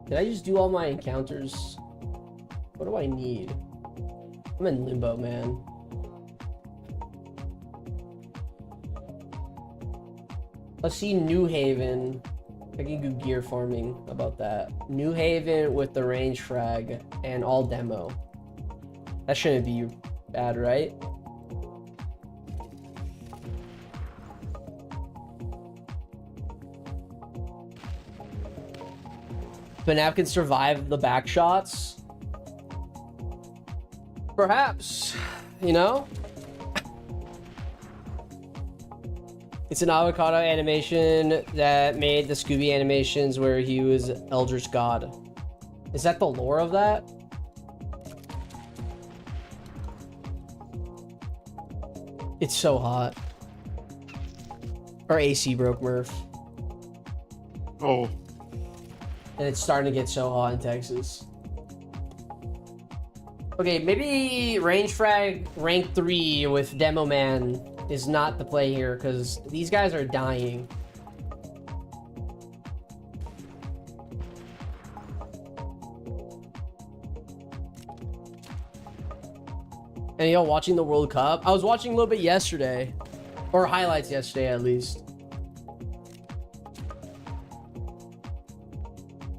Did I just do all my encounters? What do I need? I'm in limbo, man. Let's see New Haven. I can do gear farming about that. New Haven with the range frag and all demo. That shouldn't be bad, right? Banap can survive the back shots. Perhaps, you know? It's an avocado animation that made the Scooby animations where he was Eldritch God. Is that the lore of that? It's so hot. Our AC broke, Murph. Oh, And it's starting to get so hot in Texas. Okay, maybe range frag rank 3 with Demo Man is not the play here because these guys are dying. And y'all watching the World Cup? I was watching a little bit yesterday, or highlights yesterday at least.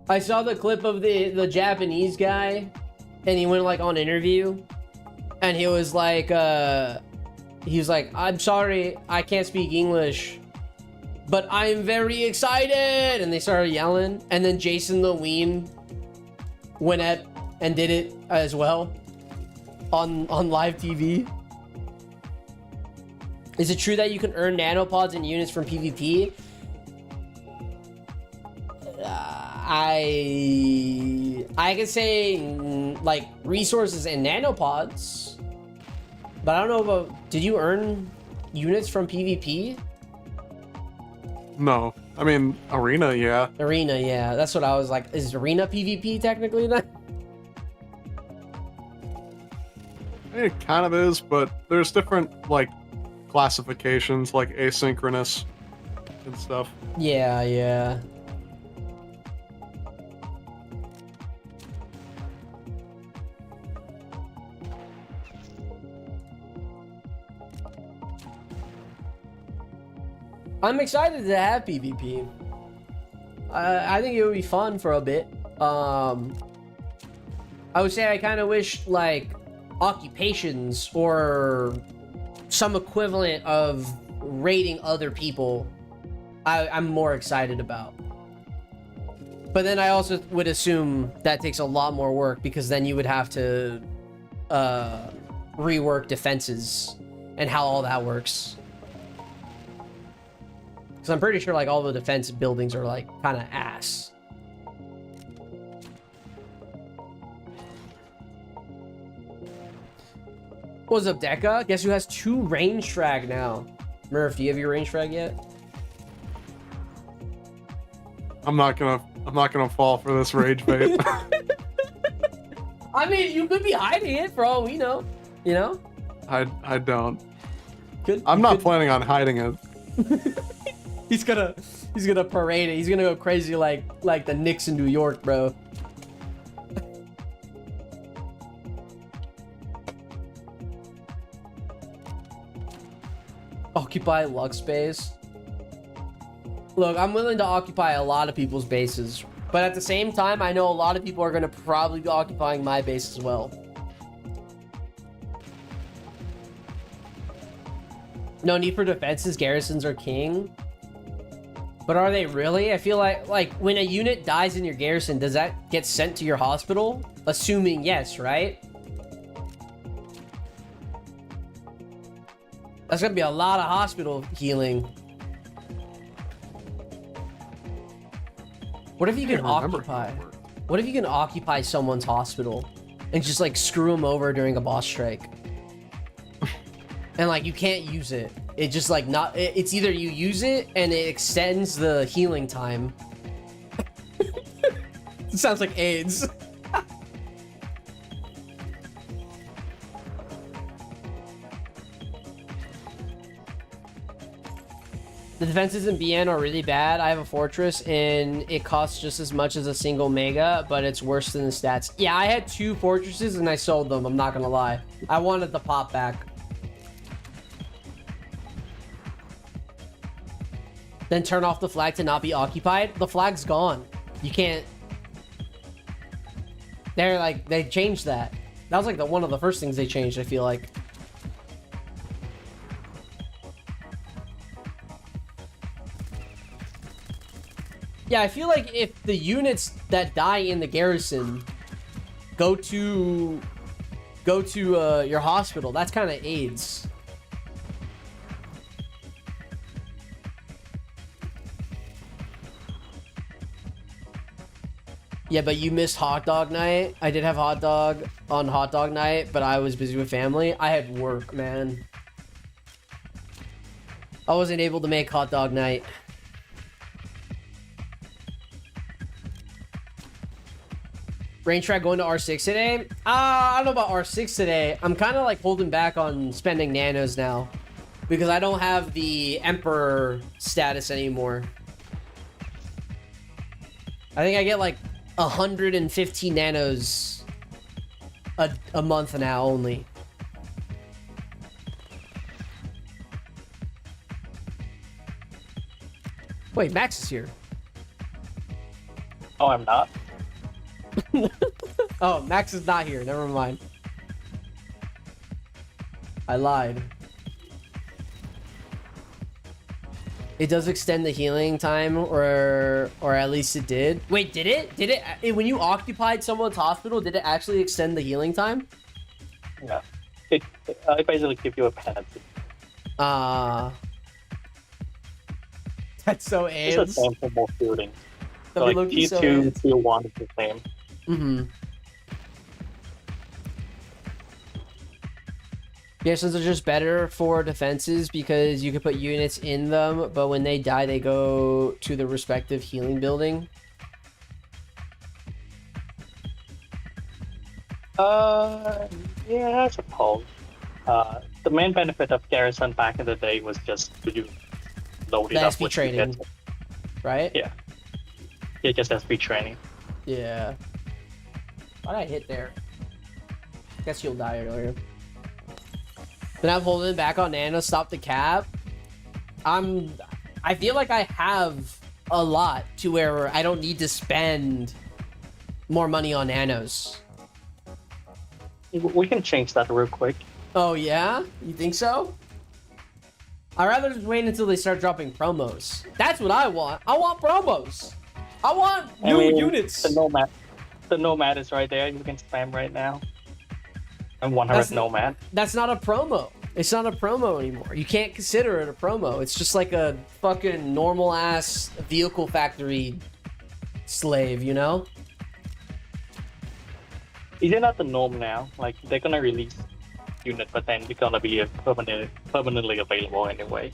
I saw the clip of the Japanese guy, and he went like on interview, and he was like, I'm sorry, I can't speak English, but I'm very excited, and they started yelling, and then Jason the Ween went at and did it as well on live TV. Is it true that you can earn nanopods and units from PvP? I can say like resources and nanopods, but I don't know about. Did you earn units from PvP? no. I mean, Arena, yeah. Arena, yeah. That's what I was like. Is Arena PvP technically then? It kind of is, but there's different, like, classifications, like asynchronous and stuff. Yeah, yeah. I'm excited to have PvP. I think it would be fun for a bit. I would say I kind of wish like occupations or some equivalent of rating other people I'm more excited about. But then I also would assume that takes a lot more work because then you would have to rework defenses and how all that works. Because I'm pretty sure like all the defense buildings are like kind of ass. What's up, Deca? Guess who has 2 range frag now? Murph, do you have your range frag yet? I'm not gonna fall for this rage bait. I mean, you could be hiding it for all we know. You know? I don't. Good. I'm not planning on hiding it. He's gonna parade it. He's gonna go crazy like the Knicks in New York, bro. Occupy Lux base. Look, I'm willing to occupy a lot of people's bases, but at the same time, I know a lot of people are going to probably be occupying my base as well. No need for defenses. Garrisons are king. But are they really? I feel like when a unit dies in your garrison, does that get sent to your hospital? Assuming yes, right? That's gonna be a lot of hospital healing. What if you can occupy? What if you can occupy someone's hospital and just like screw them over during a boss strike? And like you can't use it. It just like not. It's either you use it and it extends the healing time. It sounds like AIDS. The defenses in BN are really bad. I have a fortress and it costs just as much as a single mega, but it's worse than the stats. Yeah, I had 2 fortresses and I sold them. I'm not gonna lie. I wanted the pop back. Then turn off the flag to not be occupied. The flag's gone. You can't. They changed that. That was like one of the first things they changed, I feel like. Yeah, I feel like if the units that die in the garrison go to your hospital, that's kind of AIDS. Yeah, but you missed hot dog night. I did have hot dog on hot dog night, but I was busy with family. I had work, man. I wasn't able to make hot dog night. Range track going to R6 today? I don't know about R6 today. I'm kind of like holding back on spending nanos now because I don't have the Emperor status anymore. I think I get like 150 nanos a month now only. Wait, Max is here. Oh, I'm not. Oh, Max is not here. Never mind. I lied. It does extend the healing time, or at least it did. Wait, did it? Did it? When you occupied someone's hospital, did it actually extend the healing time? No. It basically gives you a penalty. That's so It's AIDS. the same for both buildings. So That'd like be Loki so T2, AIDS. T1 is the same. Mm-hmm. Garrisons are just better for defenses because you can put units in them, but when they die, they go to the respective healing building. Yeah, I suppose. The main benefit of Garrison back in the day was just to load it The up SP with training, units. right? Yeah. Yeah, just SP training. Yeah. Why'd I hit there? Guess you'll die earlier. Then I'm holding back on nano, stop the cap. I feel like I have a lot to where I don't need to spend more money on nanos. We can change that real quick. Oh yeah? You think so? I'd rather just wait until they start dropping promos. That's what I want. I want promos. I want new units. The Nomad is right there. You can spam right now. And 100 Nomad. That's not a promo. It's not a promo anymore. You can't consider it a promo. It's just like a fucking normal ass vehicle factory slave, you know? Is it not the norm now? Like they're gonna release unit, but then it's gonna be permanently available anyway.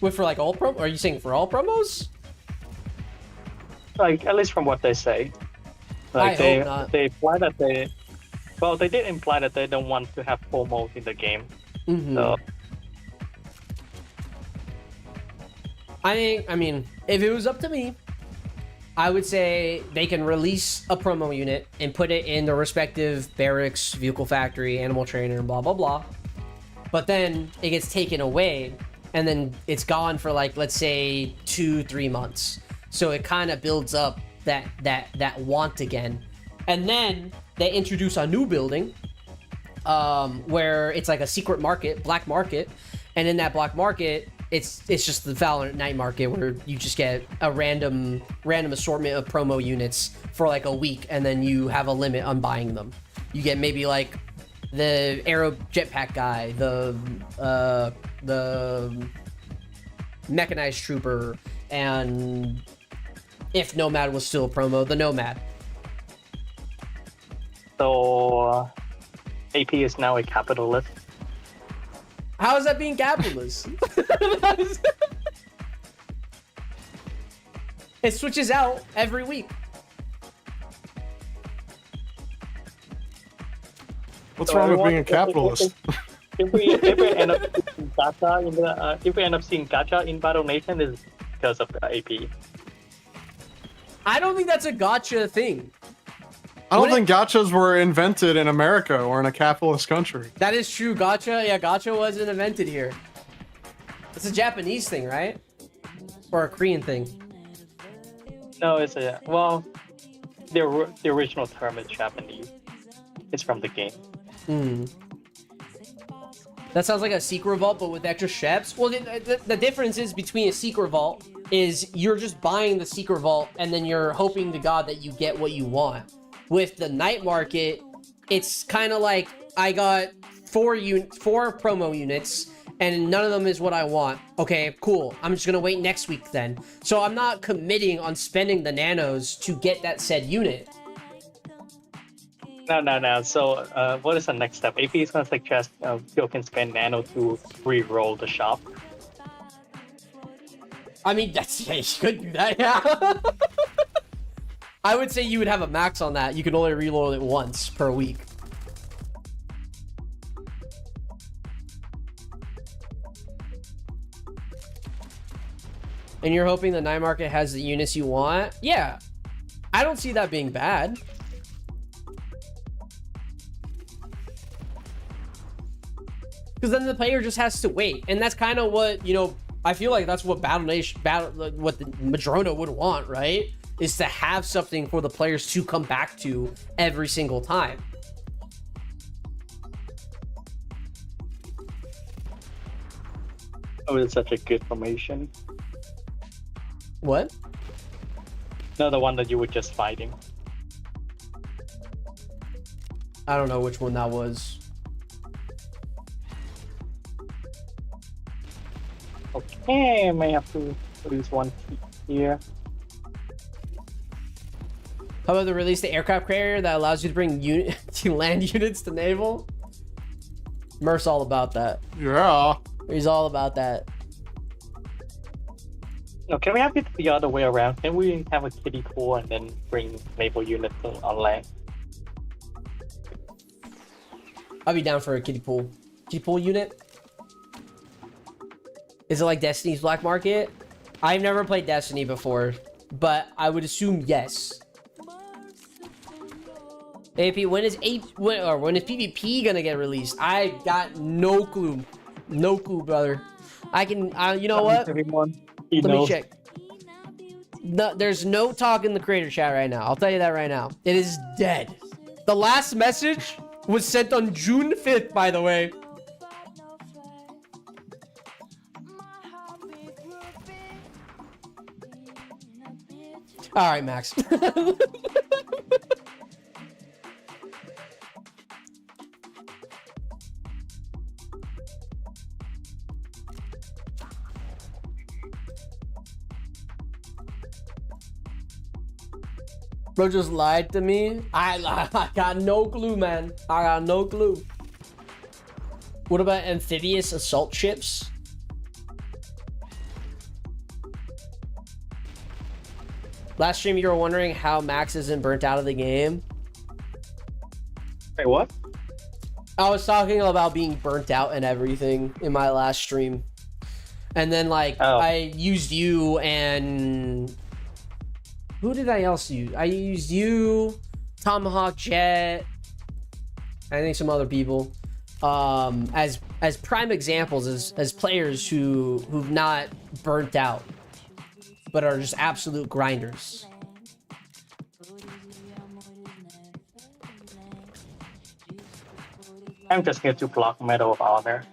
Wait, for like all promo? Are you saying for all promos? Like at least from what they say. I Like hope not. they imply that they did imply that they don't want to have promos in the game. Mm-hmm. So I mean, if it was up to me, I would say they can release a promo unit and put it in the respective barracks, vehicle factory, animal trainer, blah, blah, blah. but then it gets taken away, and then it's gone for like, let's say 2-3 months. So it kind of builds up that want again, and then they introduce a new building where it's like a secret market, black market, and in that black market it's just the Valorant night market where you just get a random assortment of promo units for like a week, and then you have a limit on buying them. You get maybe like the Arrow jetpack guy, the mechanized trooper, and if Nomad was still a promo, the Nomad. So AP is now a capitalist. How is that being capitalist? It switches out every week. What's So wrong with everyone- being a capitalist? If we end up seeing gacha in the if we end up seeing gacha in Battle Nation, is because of the AP. I don't think that's a gotcha thing. I don't What think gachas were invented in America or in a capitalist country. That is true. Gotcha. Yeah, gotcha wasn't invented here. It's a Japanese thing, right? Or a Korean thing. No, it's a the original term is Japanese. It's from the game. That sounds like a secret vault, but with extra sheps. Well, the difference is between a secret vault is you're just buying the secret vault and then you're hoping to God that you get what you want. With the night market, it's kind of like I got 4 promo units and none of them is what I want. Okay, cool. I'm just gonna wait next week then. So I'm not committing on spending the nanos to get that said unit. No. So, what is the next step? AP is gonna suggest you can spend nano to re-roll the shop. I mean, yeah, you could do that, yeah. I would say you would have a max on that. You can only reload it once per week. And you're hoping the night market has the units you want? Yeah. I don't see that being bad. Because then the player just has to wait. And that's kind of what, you know, I feel like that's what Battle Nation, what the Madrona would want, right? Is to have something for the players to come back to every single time. Oh, it's such a good formation. What? No, the one that you were just fighting. I don't know which one that was. Okay, I may have to lose one here. How about they release the aircraft carrier that allows you to bring to land units to naval? Murph's all about that. Yeah. He's all about that. No, can we have it the other way around? Can we have a kiddie pool and then bring naval units on land? I'll be down for a kiddie pool. Kiddie pool unit? Is it like Destiny's Black Market? I've never played Destiny before, but I would assume yes. AP, when is PvP gonna get released? I got no clue. No clue, brother. I can, you know what? Everyone, Let me check. No, there's no talk in the creator chat right now. I'll tell you that right now. It is dead. The last message was sent on June 5th, by the way. All right, Max. Bro just lied to me. I got no clue, man. I got no clue. What about amphibious assault ships? Last stream you were wondering how Max isn't burnt out of the game. Wait, what? I was talking about being burnt out and everything in my last stream. And then like I used you and who did I else use? I used you, Tomahawk Jet, I think some other people. as prime examples as players who've not burnt out but are just absolute grinders. I'm just here to block Medal of Honor.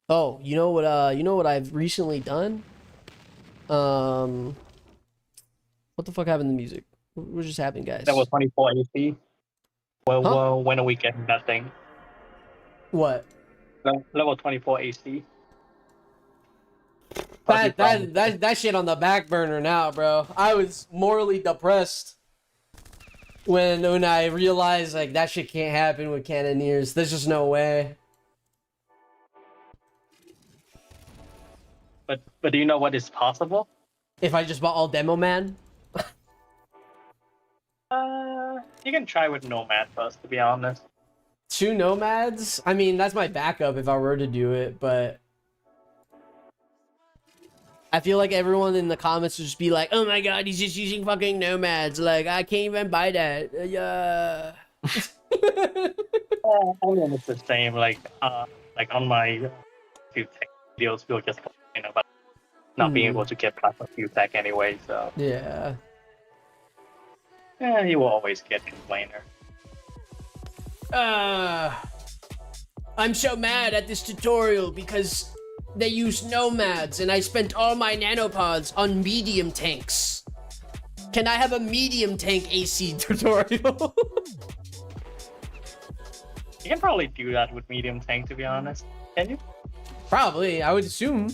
Oh, you know what I've recently done? What the fuck happened to music? What just happened, guys? That was 24 AC. Well, Huh? well, when are we getting that thing? What? Level 24 AC. That shit on the back burner now, bro. I was morally depressed when I realized like that shit can't happen with Cannoneers. There's just no way. But do you know what is possible? If I just bought all demo man, You can try with Nomad first, to be honest. 2 nomads. I mean, that's my backup if I were to do it, but I feel like everyone in the comments would just be like, "Oh my god, he's just using fucking nomads. Like, I can't even buy that." Yeah. I mean, it's the same. Like on my few tech videos, we'll just complain about not being able to get past a few tech anyway. So Yeah. you will always get complainer. I'm so mad at this tutorial because they use nomads and I spent all my nanopods on medium tanks. Can I have a medium tank AC tutorial? You can probably do that with medium tank, to be honest. Can you? Probably, I would assume.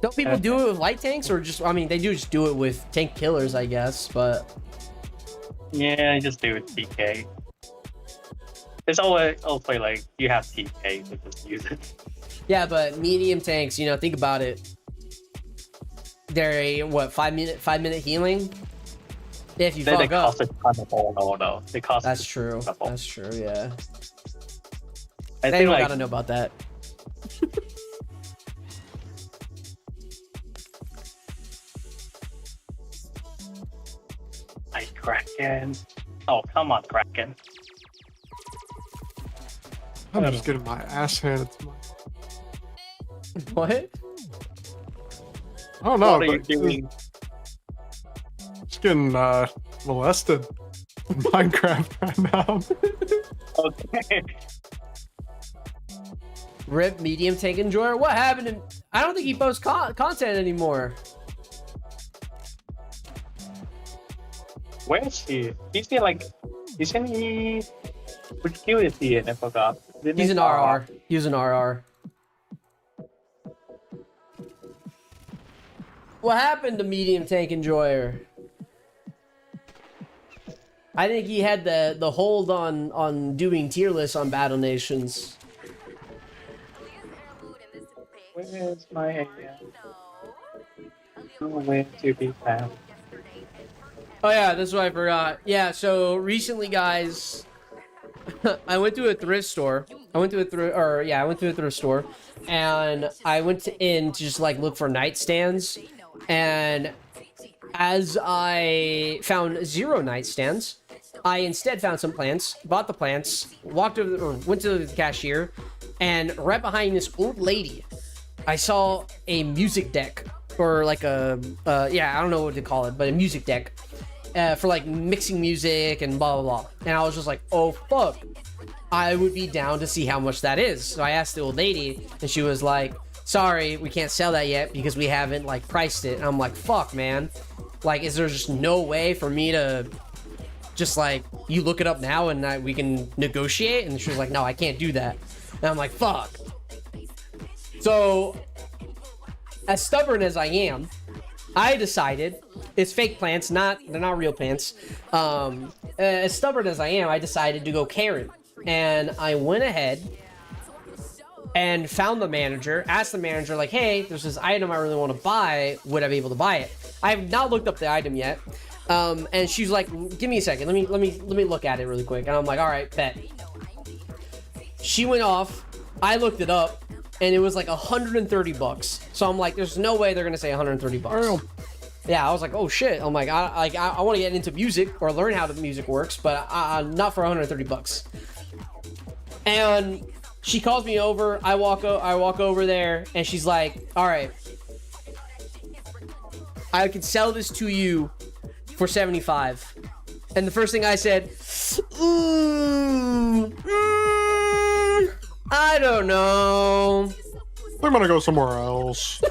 Don't people do it with light tanks or just, I mean, they do just do it with tank killers, I guess, but... Yeah, just do it TK. It's always also like you have TK, so just use it. Yeah, but medium tanks, you know, think about it. They're a, what, 5-minute healing? If you They fuck up. cost a ton of ammo, though. They cost. That's true. a ton of ammo. That's true, yeah. I They think don't like gotta know about that. like Kraken. Oh, come on, Kraken. I'm just getting my ass handed to me. What? I don't know. What are you but doing? Just getting molested in Minecraft right now. Okay. Rip medium tank enjoyer? What happened to... I don't think he posts content anymore. Where is he? Isn't he? Which queue is he in? I forgot. He's an RR. He's an RR. What happened to medium tank enjoyer? I think he had the hold on doing tier lists on Battle Nations. Where's my area? Nowhere to be found. Oh yeah, that's what I forgot. Yeah, so recently, guys, I went to a thrift store. I went to a thrift store, and I went in to just like look for nightstands. And as I found 0 nightstands, I instead found some plants, bought the plants, went to the cashier, and right behind this old lady, I saw a music deck, or like a, I don't know what to call it, but a music deck for like mixing music and blah, blah, blah. And I was just like, oh, fuck. I would be down to see how much that is. So I asked the old lady, and she was like, sorry, we can't sell that yet because we haven't like priced it. And I'm like, fuck, man. Like, is there just no way for me to just like, you look it up now and we can negotiate? And she was like, no, I can't do that. And I'm like, fuck. So, as stubborn as I am, I decided, it's fake plants, they're not real plants. As stubborn as I am, I decided to go Karen. And I went ahead and found the manager, asked the manager, like, hey, there's this item I really want to buy. Would I be able to buy it? I have not looked up the item yet. And she's like, give me a second. Let me look at it really quick. And I'm like, all right, bet. She went off. I looked it up, and it was like $130. So I'm like, there's no way they're gonna say $130. Yeah, I was like, oh shit. I'm like, I want to get into music or learn how the music works, but not for 130 bucks. And she calls me over. I walk over there, and she's like, all right, I can sell this to you for 75. And the first thing I said, I don't know. I'm gonna go somewhere else.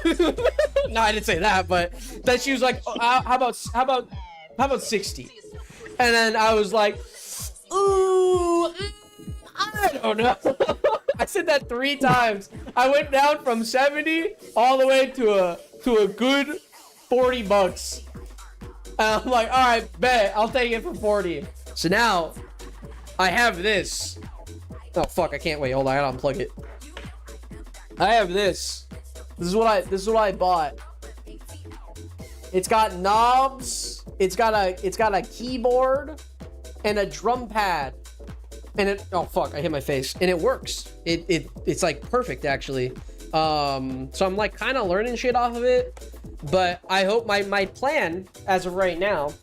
No, I didn't say that, but then she was like, oh, how about 60? And then I was like, ooh, I don't know. I said that 3 times. I went down from 70 all the way to a good 40 bucks. And I'm like, all right, bet, I'll take it for 40. So now I have this. Oh fuck, I can't wait. Hold on, I gotta unplug it. I have this. This is what I bought. It's got knobs. It's got a keyboard and a drum pad. And it, oh fuck, I hit my face. And it works. It's like perfect actually. So I'm like kind of learning shit off of it. But I hope my plan as of right now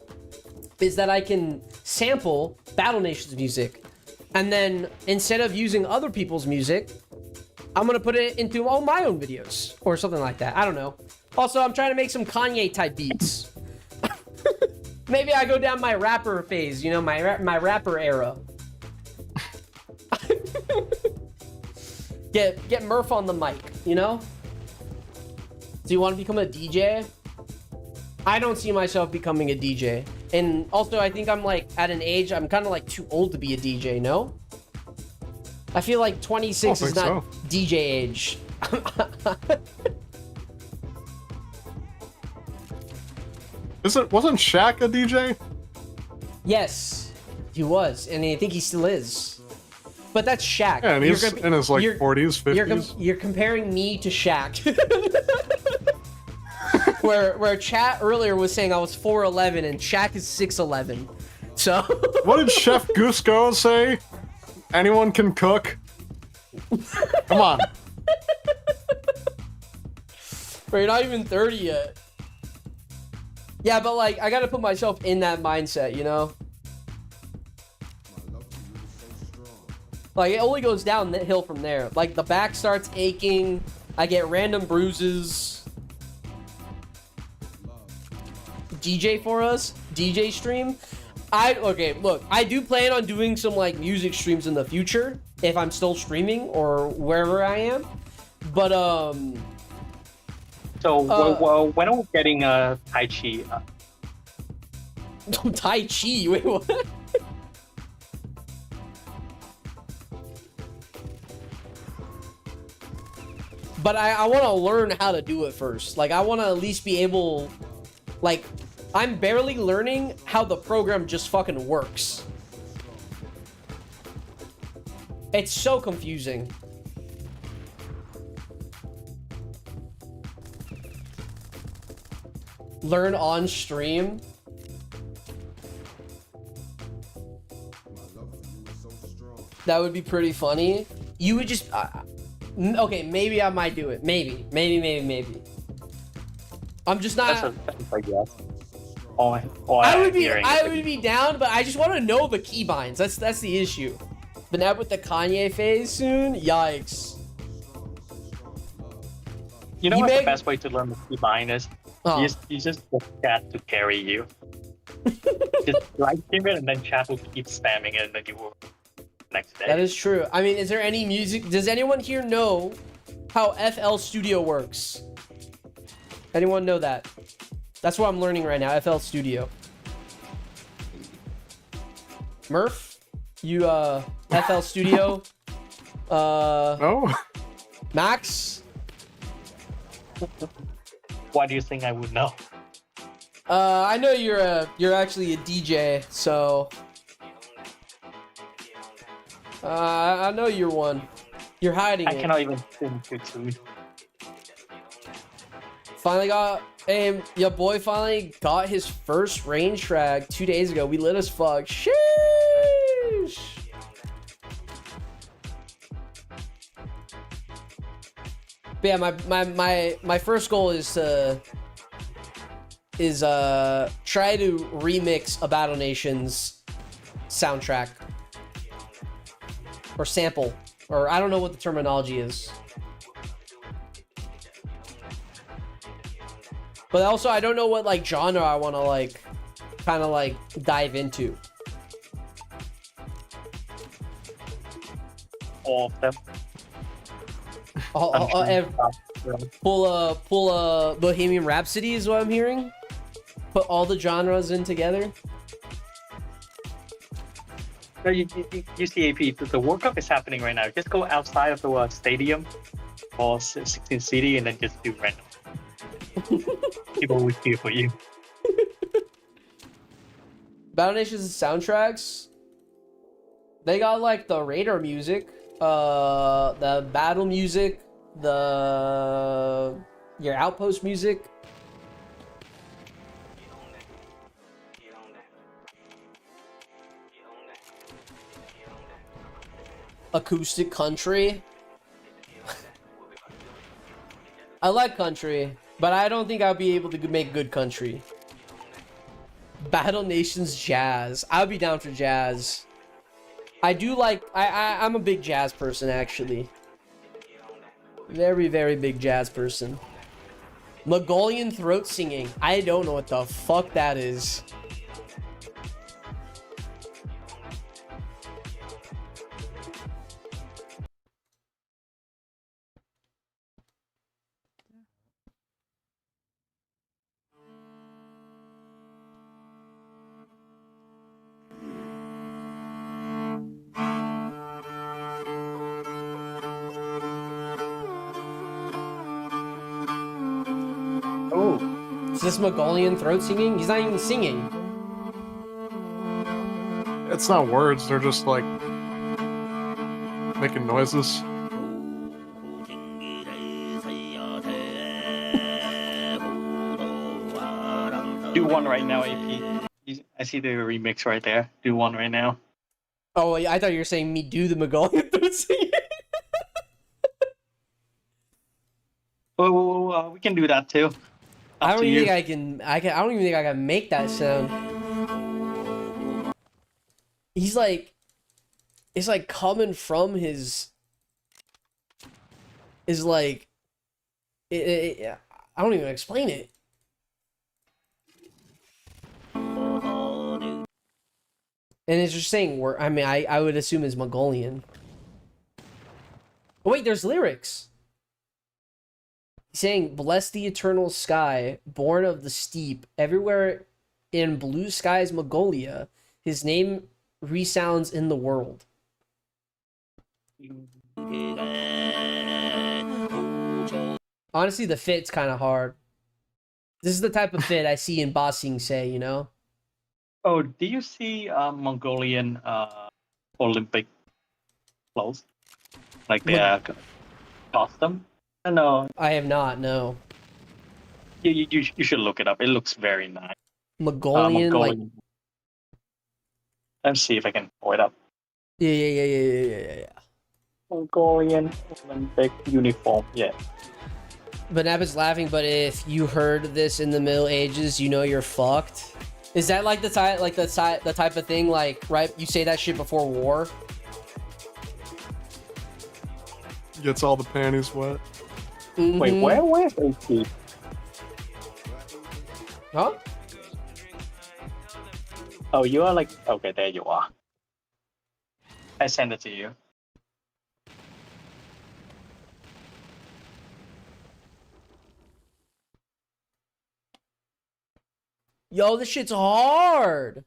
is that I can sample Battle Nation's music. And then instead of using other people's music, I'm gonna put it into all my own videos or something like that. I don't know. Also, I'm trying to make some Kanye type beats. Maybe I go down my rapper phase, you know, my rapper era. Get Murph on the mic, you know? Do you want to become a DJ? I don't see myself becoming a DJ. And also, I think I'm like at an age, I'm kind of like too old to be a DJ, no? I feel like 26 is not so. DJ age. Wasn't Shaq a DJ? Yes, he was, and I think he still is. But that's Shaq. Yeah, and he's in his like 40s, 50s. You're comparing me to Shaq. where chat earlier was saying I was 4'11 and Shaq is 6'11. So What did Chef Gusko say? Anyone can cook. Come on. Bro, you're not even 30 yet. Yeah, but like I gotta put myself in that mindset, you know? Like it only goes down the hill from there. Like the back starts aching, I get random bruises. DJ for us? DJ stream? Okay, look, I do plan on doing some like music streams in the future if I'm still streaming or wherever I am. But So when are we getting Tai Chi? Tai Chi, wait, what? But I want to learn how to do it first. Like I want to at least be able, like, I'm barely learning how the program just fucking works. It's so confusing. Learn on stream. That would be pretty funny. You would just okay, maybe I might do it. Maybe. I'm just not. That's a yes. I would be down, but I just want to know the keybinds. That's the issue. But now with the Kanye phase soon, yikes. You know what the best way to learn the keybind is? Oh. You just get chat to carry you. Just live stream it and then chat will keep spamming it and then you will next day. That is true. I mean, is there any music? Does anyone here know how FL Studio works? Anyone know that? That's what I'm learning right now, FL Studio. Murph? You, FL Studio? No? Max? Why do you think I would know? I know you're actually a DJ, so... I know you're one. You're hiding I it. cannot even sing too soon. Finally got... Hey, your boy finally got his first range frag 2 days ago. We lit as fuck. Sheesh! But yeah, my first goal is is try to remix a Battle Nations soundtrack or sample, or I don't know what the terminology is. But also I don't know what like genre I want to like kind of like dive into. All of them. Pull a Bohemian Rhapsody is what I'm hearing. Put all the genres in together. No, you see, AP, the World Cup is happening right now. Just go outside of the stadium or 16 City and then just do random. People will cheer for you. Battle Nations soundtracks, they got like the radar music, the battle music, your outpost music. Acoustic country. I like country, but I don't think I'll be able to make good country. Battle Nations jazz. I'll be down for jazz. I do like I'm a big jazz person actually. Very, very big jazz person. Mongolian throat singing. I don't know what the fuck that is. Oh, Is this Mongolian throat singing? He's not even singing. It's not words, they're just like making noises. do one right now, AP. I see the remix right there. Do one right now. Oh, I thought you were saying me do the Mongolian throat singing. Oh, we can do that too. I don't even think I can. I don't even think I can make that sound. He's like, it's like coming from his. Is like, I don't even explain it. And it's just saying word. I mean, I would assume it's Mongolian. Oh wait, there's lyrics. He's saying, "Bless the eternal sky, born of the steep, everywhere in blue skies, Mongolia. His name resounds in the world." Honestly, the fit's kind of hard. This is the type of fit I see in Bossing say, you know? Oh, do you see Mongolian Olympic clothes? Like their costume? No, I have not, no. you should look it up. It looks very nice. Mongolian, like... Let's see if I can pull it up. Yeah. Mongolian Olympic uniform, yeah. But Nabbit's laughing, but if you heard this in the Middle Ages, you know you're fucked. Is that like the type of thing, like, right? You say that shit before war? Gets all the panties wet. Mm-hmm. Wait, where's AP? Huh? Oh, you are like, okay, there you are. I send it to you. Yo, this shit's hard.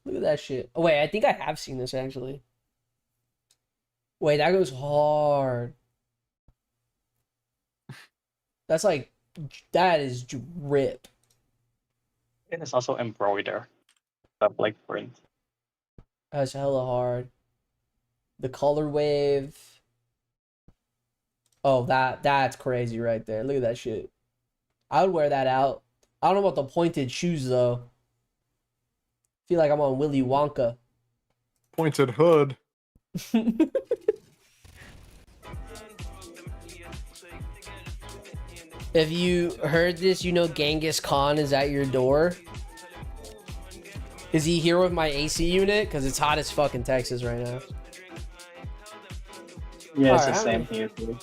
Look at that shit. Oh, wait, I think I have seen this, actually. Wait, that goes hard. That's like, that is drip. And it's also embroidered. Stuff like print. That's hella hard. The color wave. Oh, that's crazy right there. Look at that shit. I would wear that out. I don't know about the pointed shoes, though. Feel like I'm on Willy Wonka. Pointed hood. If you heard this, you know Genghis Khan is at your door. Is he here with my AC unit? Because it's hot as fuck in Texas right now. Yeah, it's the Alright, same here. Too.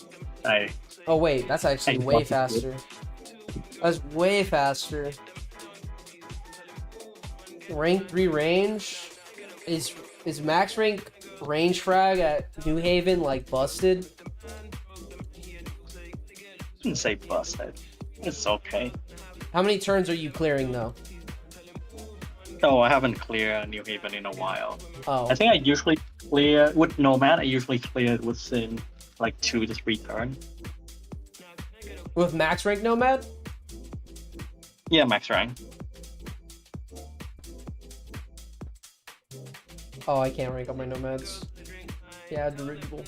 Oh wait, that's actually I way want to do faster. That's way faster. Rank 3 range? Is max rank range frag at New Haven like busted? Shouldn't say busted. It's okay. How many turns are you clearing though? No, I haven't cleared New Haven in a while. Oh, I think I usually clear with Nomad. I usually clear it within like 2 to 3 turns. with max rank Nomad? Yeah, max rank. Oh, I can't rank up my Nomads. Yeah, dirigible.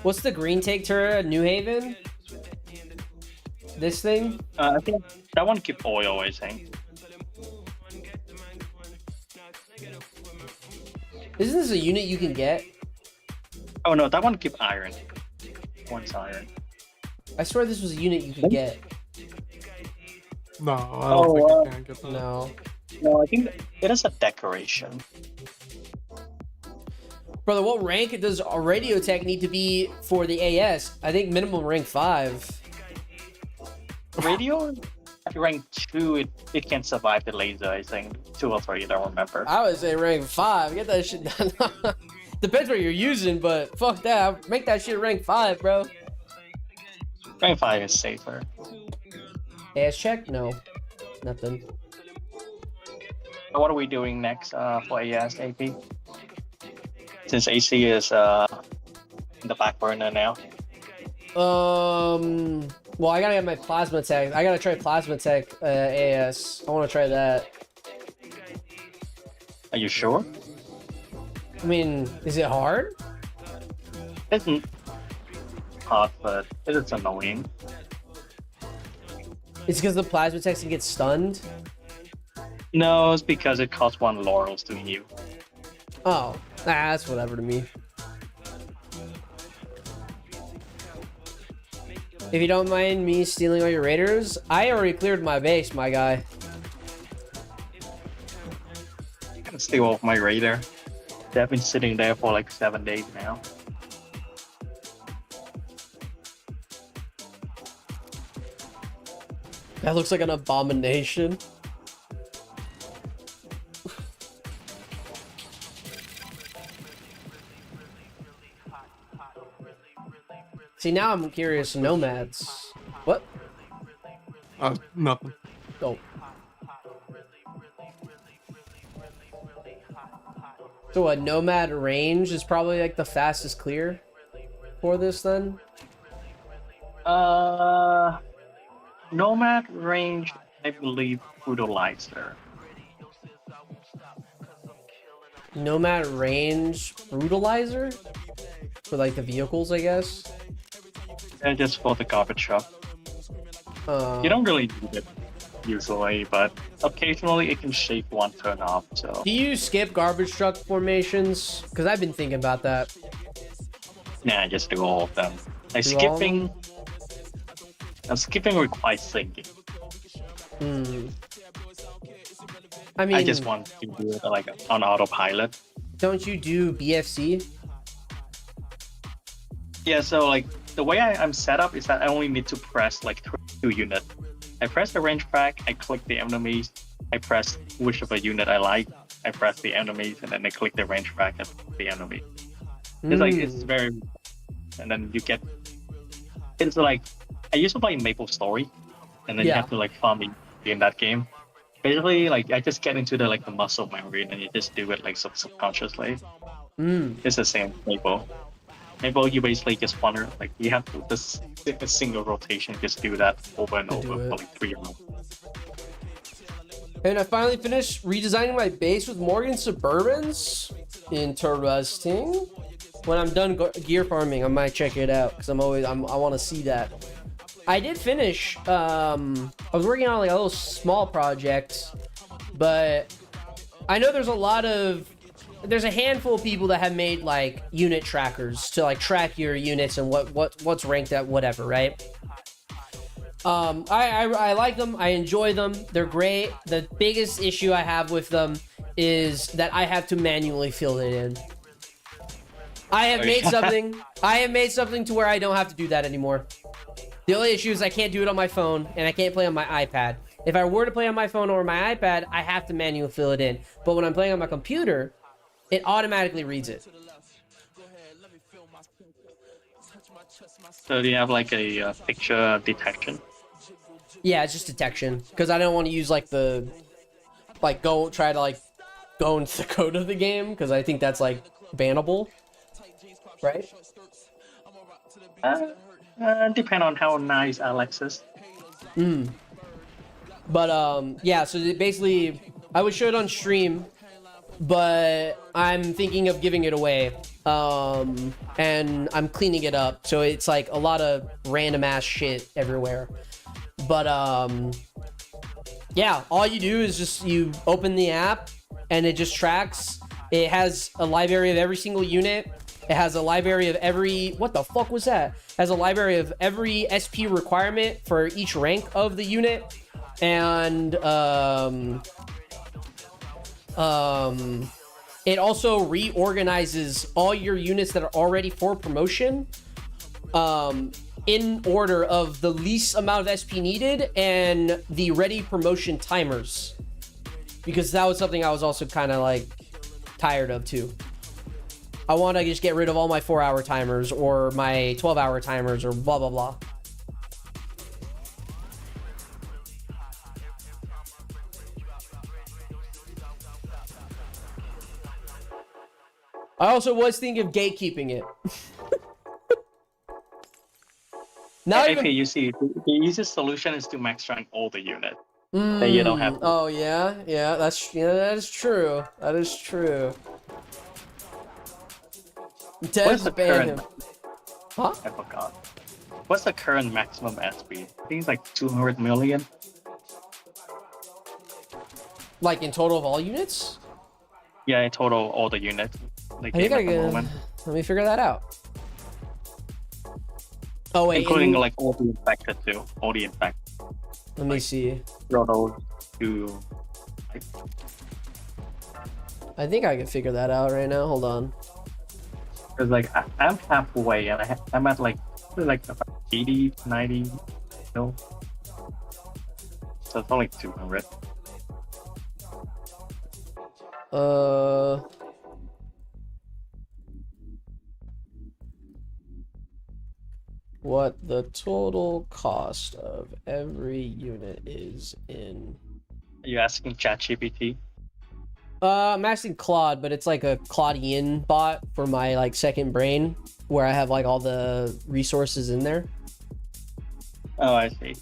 What's the green take turret at New Haven? This thing? I think that one keep oil. I think. Isn't this a unit you can get? Oh no, that one keep iron. One's iron. I swear this was a unit you could get. No, I don't think you can get that. No. No, I think it is a decoration. Brother, what rank does a radio tech need to be for the AS? I think minimum rank 5. Radio at rank 2, it can survive the laser. I think 2 or 3. I don't remember. I would say rank 5. Get that shit done. Depends what you're using, but fuck that. Make that shit rank 5, bro. Rank 5 is safer. AS check? No. Nothing. So what are we doing next for AS AP? Since AC is in the back burner now. Well, I gotta get my plasma tech. I gotta try plasma tech AS. I want to try that. Are you sure? I mean, is it hard? It isn't hard, but it is annoying. It's because the plasma techs can get stunned. No, it's because it costs 1 laurels to heal. Oh, that's whatever to me. If you don't mind me stealing all your raiders, I already cleared my base, my guy. I'm gonna steal off my raider. They've been sitting there for like 7 days now. That looks like an abomination. See, now I'm curious. Nomads. What? Nothing. Oh. So a nomad range is probably like the fastest clear for this then? Nomad range, I believe, brutalizer. Nomad range brutalizer? For like the vehicles, I guess? And just for the garbage truck. You don't really need it usually, but occasionally it can shake 1 turn off. So Do you skip garbage truck formations? Because I've been thinking about that. yeah, just do all of them. Like Do all of them? skipping requires thinking. I mean, I just want to do it like on autopilot. don't you do BFC? Yeah, so like the way I'm set up is that I only need to press like 2 units. I press the range frag, I click the enemies, I press whichever unit I like, I press the enemies, and then I click the range frag at the enemy. It's like it's very, and then you get. It's like I used to play Maple Story, and then you Yeah. have to like farm in that game. Basically, like I just get into the like the muscle memory, and you just do it like subconsciously. It's the same Maple. Maple, you basically just wonder like you have to just a single rotation, just do that over and over for like 3 rounds. And I finally finished redesigning my base with Morgan Suburbans. Interesting. When I'm done gear farming, I might check it out because I want to see that. I did finish. I was working on like a little small project, but I know there's a handful of people that have made like unit trackers to like track your units and what's ranked at whatever, right? I like them. I enjoy them. They're great. The biggest issue I have with them is that I have to manually fill it in. I have made something to where I don't have to do that anymore. The only issue is I can't do it on my phone and I can't play on my iPad. If I were to play on my phone or my iPad, I have to manually fill it in. But when I'm playing on my computer, it automatically reads it. So do you have like a picture detection? Yeah, it's just detection. Because I don't want to use like the... Like go into the code of the game. Because I think that's like bannable. Right? Depend on how nice Alex is. But yeah, so basically I would show it on stream, but I'm thinking of giving it away. And I'm cleaning it up, so it's like a lot of random ass shit everywhere. But yeah, all you do is just you open the app and it just tracks. It has a library of every single unit. It has a library of every... What the fuck was that? It has a library of every SP requirement for each rank of the unit. And it also reorganizes all your units that are already for promotion in order of the least amount of SP needed and the ready promotion timers. Because that was something I was also kind of like tired of too. I want to just get rid of all my 4-hour timers or my 12-hour timers or blah, blah, blah. I also was thinking of gatekeeping it. You see, the easiest solution is to max rank all the units. Then you don't have to. Oh yeah, that is true. That is true. What's the current? Huh? I forgot. What's the current maximum SP? I think it's like 200 million. Like in total of all units? Yeah, in total, all the units. I think I can. Let me figure that out. Oh wait, including like all the infected too. All the infected. Let me see. Roto to. I think I can figure that out right now. Hold on. Because like I'm halfway and I'm at like about 80, 90, no. So it's only 200. What the total cost of every unit is in... Are you asking ChatGPT? I'm asking Claude, but it's like a Claudian bot for my like second brain, where I have like all the resources in there. Oh, I see.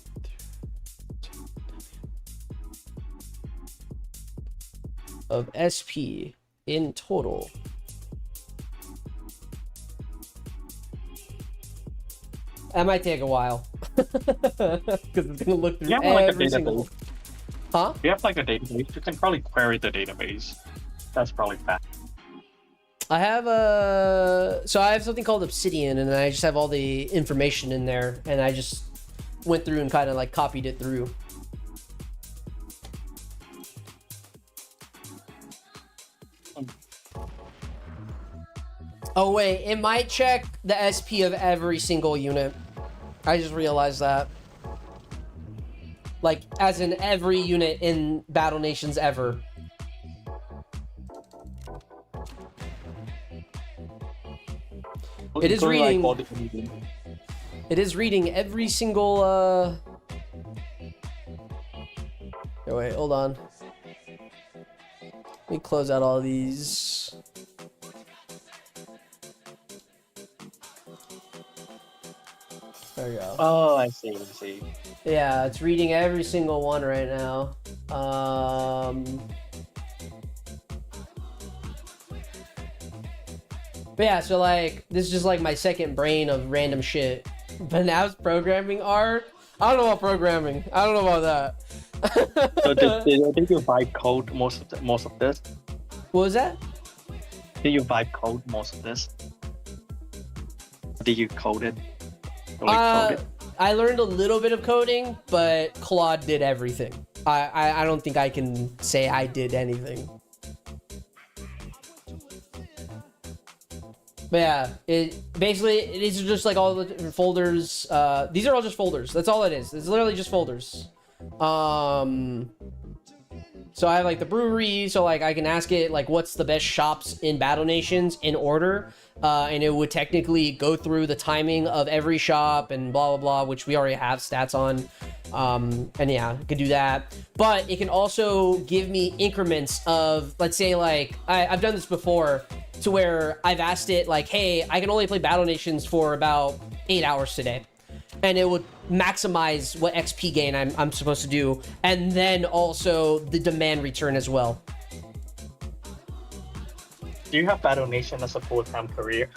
Of SP in total. That might take a while. Because it's gonna look through every single... Huh? If you have like a database, you can probably query the database. That's probably fast. I have so I have something called Obsidian, and I just have all the information in there, and I just went through and kind of like copied it through. Oh wait, it might check the SP of every single unit. I just realized that. Like, as in every unit in Battle Nations ever. It is reading... It is reading every single, Oh, wait, hold on. Let me close out all these. There we go. Oh, I see. Yeah, it's reading every single one right now. But yeah, so like, this is just like my second brain of random shit. But now it's programming art. I don't know about programming. I don't know about that. So did you vibe code most of this? What was that? Did you vibe code most of this? Did you code it? Or code it? I learned a little bit of coding, but Claude did everything. I don't think I can say I did anything. But yeah, these are just like all the different folders. These are all just folders. That's all it is. It's literally just folders. So I have like the brewery, so like I can ask it like what's the best shops in Battle Nations in order, and it would technically go through the timing of every shop and blah blah blah, which we already have stats on. And yeah, it could do that. But it can also give me increments of, let's say like I've done this before, to where I've asked it like, hey, I can only play Battle Nations for about 8 hours today. And it would maximize what XP gain I'm supposed to do, and then also the demand return as well. Do you have Battle Nation as a full-time career?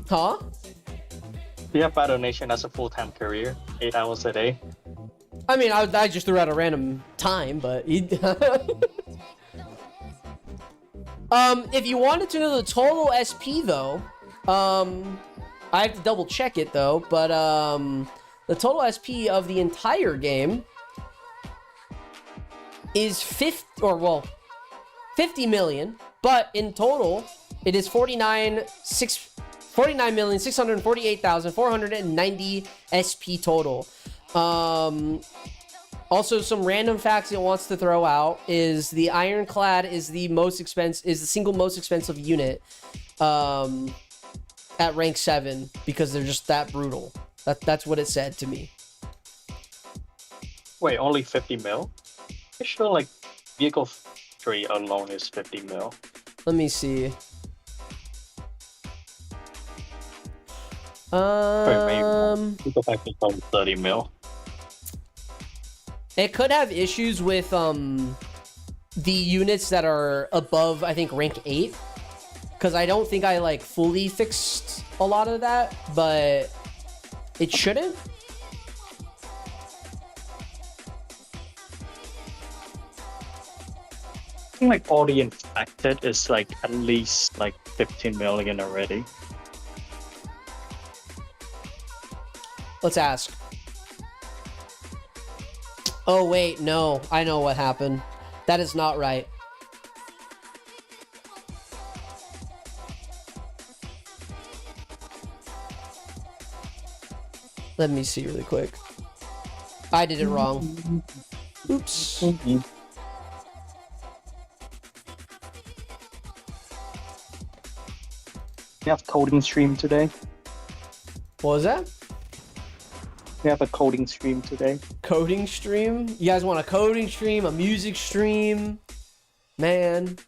Huh? Do you have Battle Nation as a full-time career? 8 hours a day? I mean, I just threw out a random time, but... if you wanted to know the total SP, though, I have to double check it though, but the total SP of the entire game is 50 million, but in total it is 49,648,490 SP total. Also, some random facts it wants to throw out is the Ironclad is the single most expensive unit. At rank 7 because they're just that brutal. That's what it said to me. Wait, only 50 mil? I sure like vehicle 3 alone is 50 mil. Let me see. Vehicle 5 is only 30 mil. It could have issues with the units that are above, I think, rank 8. Because I don't think I like fully fixed a lot of that, but it shouldn't. I think like all the infected is like at least like 15 million already. Let's ask. Oh wait, no, I know what happened. That is not right. Let me see really quick. I did it wrong. Oops. You have coding stream today? What was that? We have a coding stream today. Coding stream? You guys want a coding stream? A music stream? Man.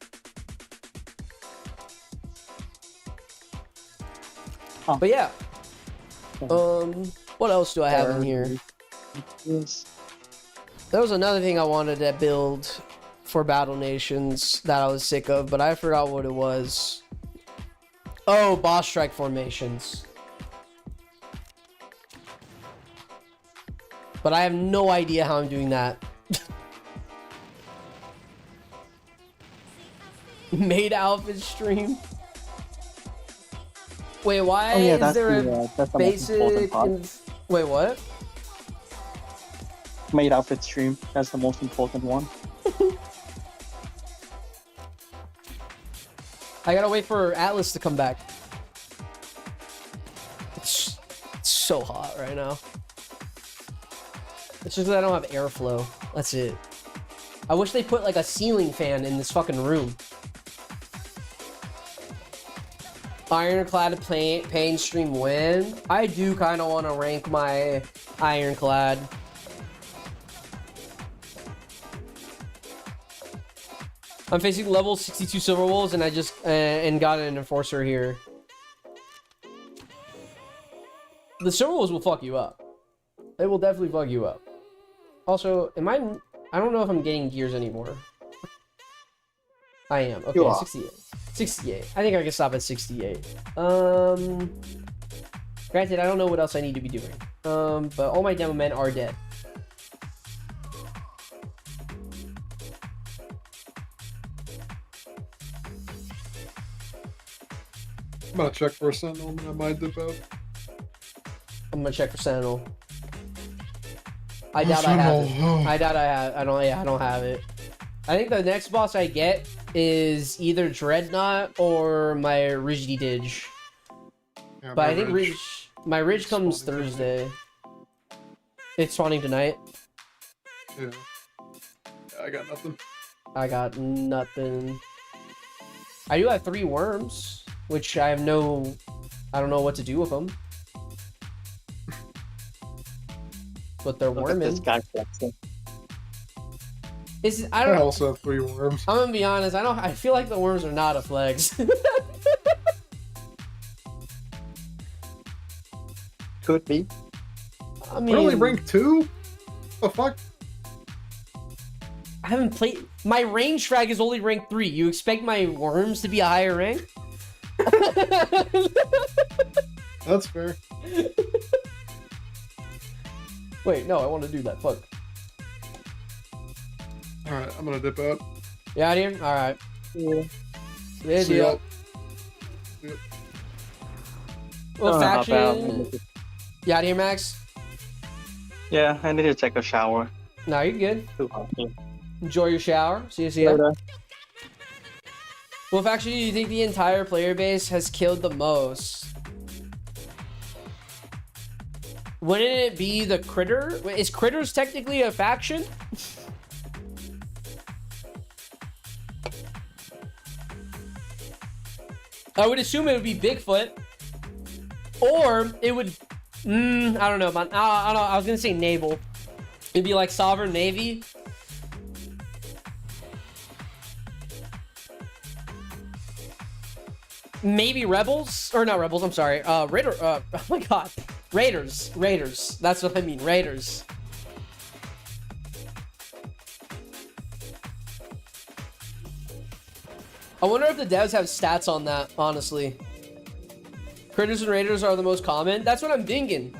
Huh. But yeah. What else do I have in here? Yes. There was another thing I wanted to build for Battle Nations that I was sick of, but I forgot what it was. Oh, boss strike formations. But I have no idea how I'm doing that. Made outfit stream. Wait, why is there a basic? Wait, what? Made outfit stream. That's the most important one. I gotta wait for Atlas to come back. It's so hot right now. It's just that I don't have airflow. That's it. I wish they put like a ceiling fan in this fucking room. Ironclad pain stream win. I do kind of want to rank my Ironclad. I'm facing level 62 Silver Wolves, and I just and got an Enforcer here. The Silver Wolves will fuck you up. They will definitely fuck you up. Also, I don't know if I'm getting gears anymore. I am. Okay, 68. 68. I think I can stop at 68. Granted, I don't know what else I need to be doing. But all my demo men are dead. I'm gonna check for a sentinel and I might dip out. I'm gonna check for Sentinel. I doubt I have it. I doubt I have. I don't. Yeah, I don't have it. I think the next boss I get is either Dreadnought or my Ridgey Dig. Yeah, But I think my Ridge comes Thursday. It's spawning tonight. Yeah. I got nothing. I got nothing. I do have 3 worms, which I don't know what to do with them. But they're Look at this worming. guy flexing. I I don't. also have 3 worms. I'm gonna be honest. I feel like the worms are not a flex. Could be. I mean, Really, rank 2? The fuck? I haven't played. My range frag is only rank 3. You expect my worms to be a higher rank? That's fair. Wait, no, I want to do that. Fuck. Alright, I'm gonna dip out. You out here? All right. Yeah. There's See you. ya. What Oh, hop out. faction? You out here, Max? Yeah, I need to take a shower. No, you're good. Too hot here. Enjoy your shower. See ya. Later. What faction do you think the entire player base has killed the most? Wouldn't it be the Critter? Wait, is Critters technically a faction? I would assume it would be Bigfoot. Or it would... I don't know, man. I don't know. I was going to say Naval. It'd be like Sovereign Navy. Maybe Rebels? Or not Rebels, I'm sorry. Raider... oh my god. Raiders. Raiders. That's what I mean. Raiders. I wonder if the devs have stats on that, honestly. Critters and Raiders are the most common. That's what I'm thinking.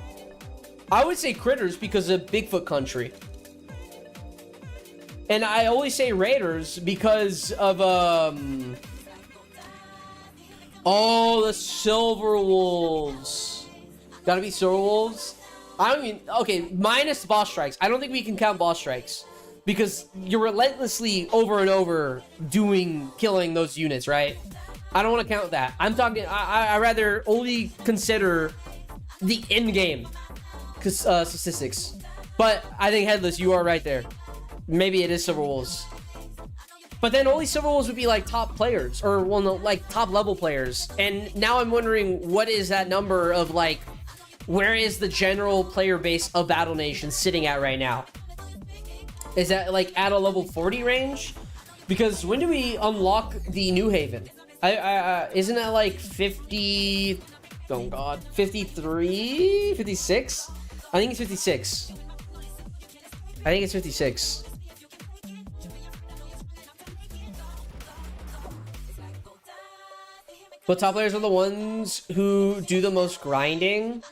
I would say Critters because of Bigfoot country. And I always say Raiders because of, oh, the Silver Wolves. Gotta be Silver Wolves. I mean, okay, minus boss strikes. I don't think we can count boss strikes. Because you're relentlessly over and over killing those units, right? I don't want to count that. I'm talking, I rather only consider the in-game statistics. But I think Headless, you are right there. Maybe it is Silver Wolves. But then only Silver Wolves would be like top players, or well, no, like top level players. And now I'm wondering, what is that number of like, where is the general player base of Battle Nation sitting at right now? Is that like at a level 40 range? Because when do we unlock the New Haven? Isn't that like 50? Oh god, 53, 56? I think it's 56. I think it's 56. But top players are the ones who do the most grinding.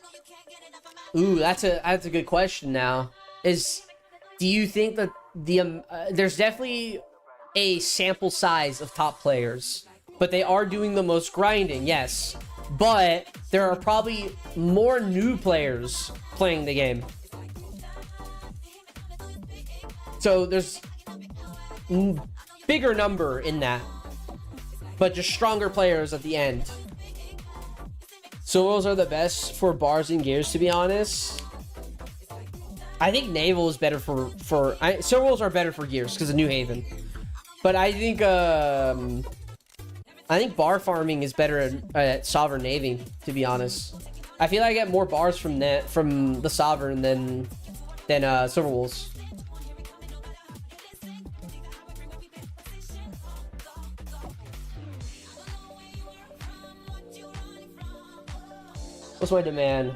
Ooh, that's a good question. Now, do you think that there's definitely a sample size of top players, but they are doing the most grinding, yes. But there are probably more new players playing the game. So there's bigger number in that, but just stronger players at the end. Solos are the best for bars and gears, to be honest. I think Naval is better Solos are better for gears because of New Haven. But I think bar farming is better at Sovereign Navy, to be honest. I feel like I get more bars from the Sovereign than Silver Wolves. What's my demand?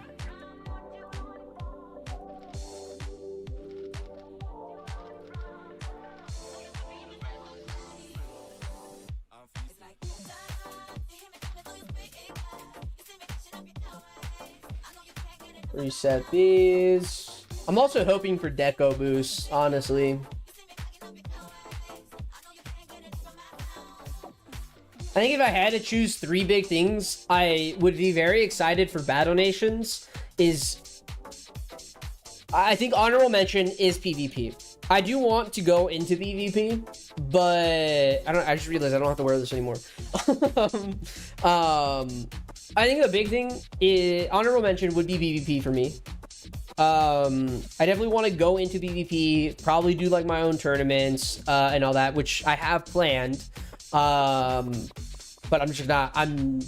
Reset these. I'm also hoping for deco boosts, honestly. I think if I had to choose 3 big things I would be very excited for Battle Nations is I think honorable mention is PvP. I do want to go into PvP, but I just realized I don't have to wear this anymore. I think the big thing is honorable mention would be PvP for me. I definitely want to go into PvP, probably do like my own tournaments and all that, which I have planned. But I'm just not,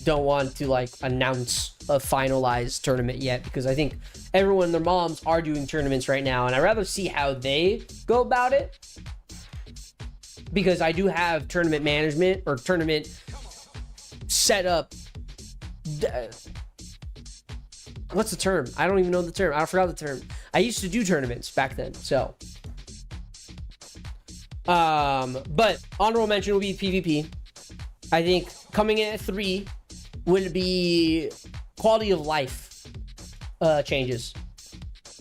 don't want to like announce a finalized tournament yet, because I think everyone and their moms are doing tournaments right now, and I'd rather see how they go about it, because I do have tournament management or tournament set up. What's the term? I don't even know the term. I forgot the term. I used to do tournaments back then, so. But honorable mention will be PvP. I think coming in at 3 would be quality of life changes.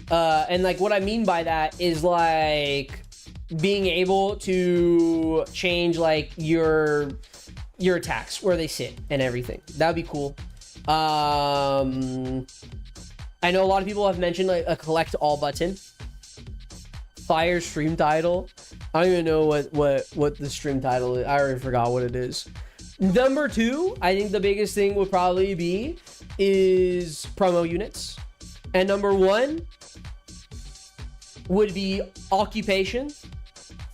And like what I mean by that is like being able to change like your attacks, where they sit and everything. That would be cool. I know a lot of people have mentioned like a collect all button. Fire stream title. I don't even know what the stream title is. I already forgot what it is. Number 2, I think the biggest thing would probably be is promo units. And number 1 would be occupation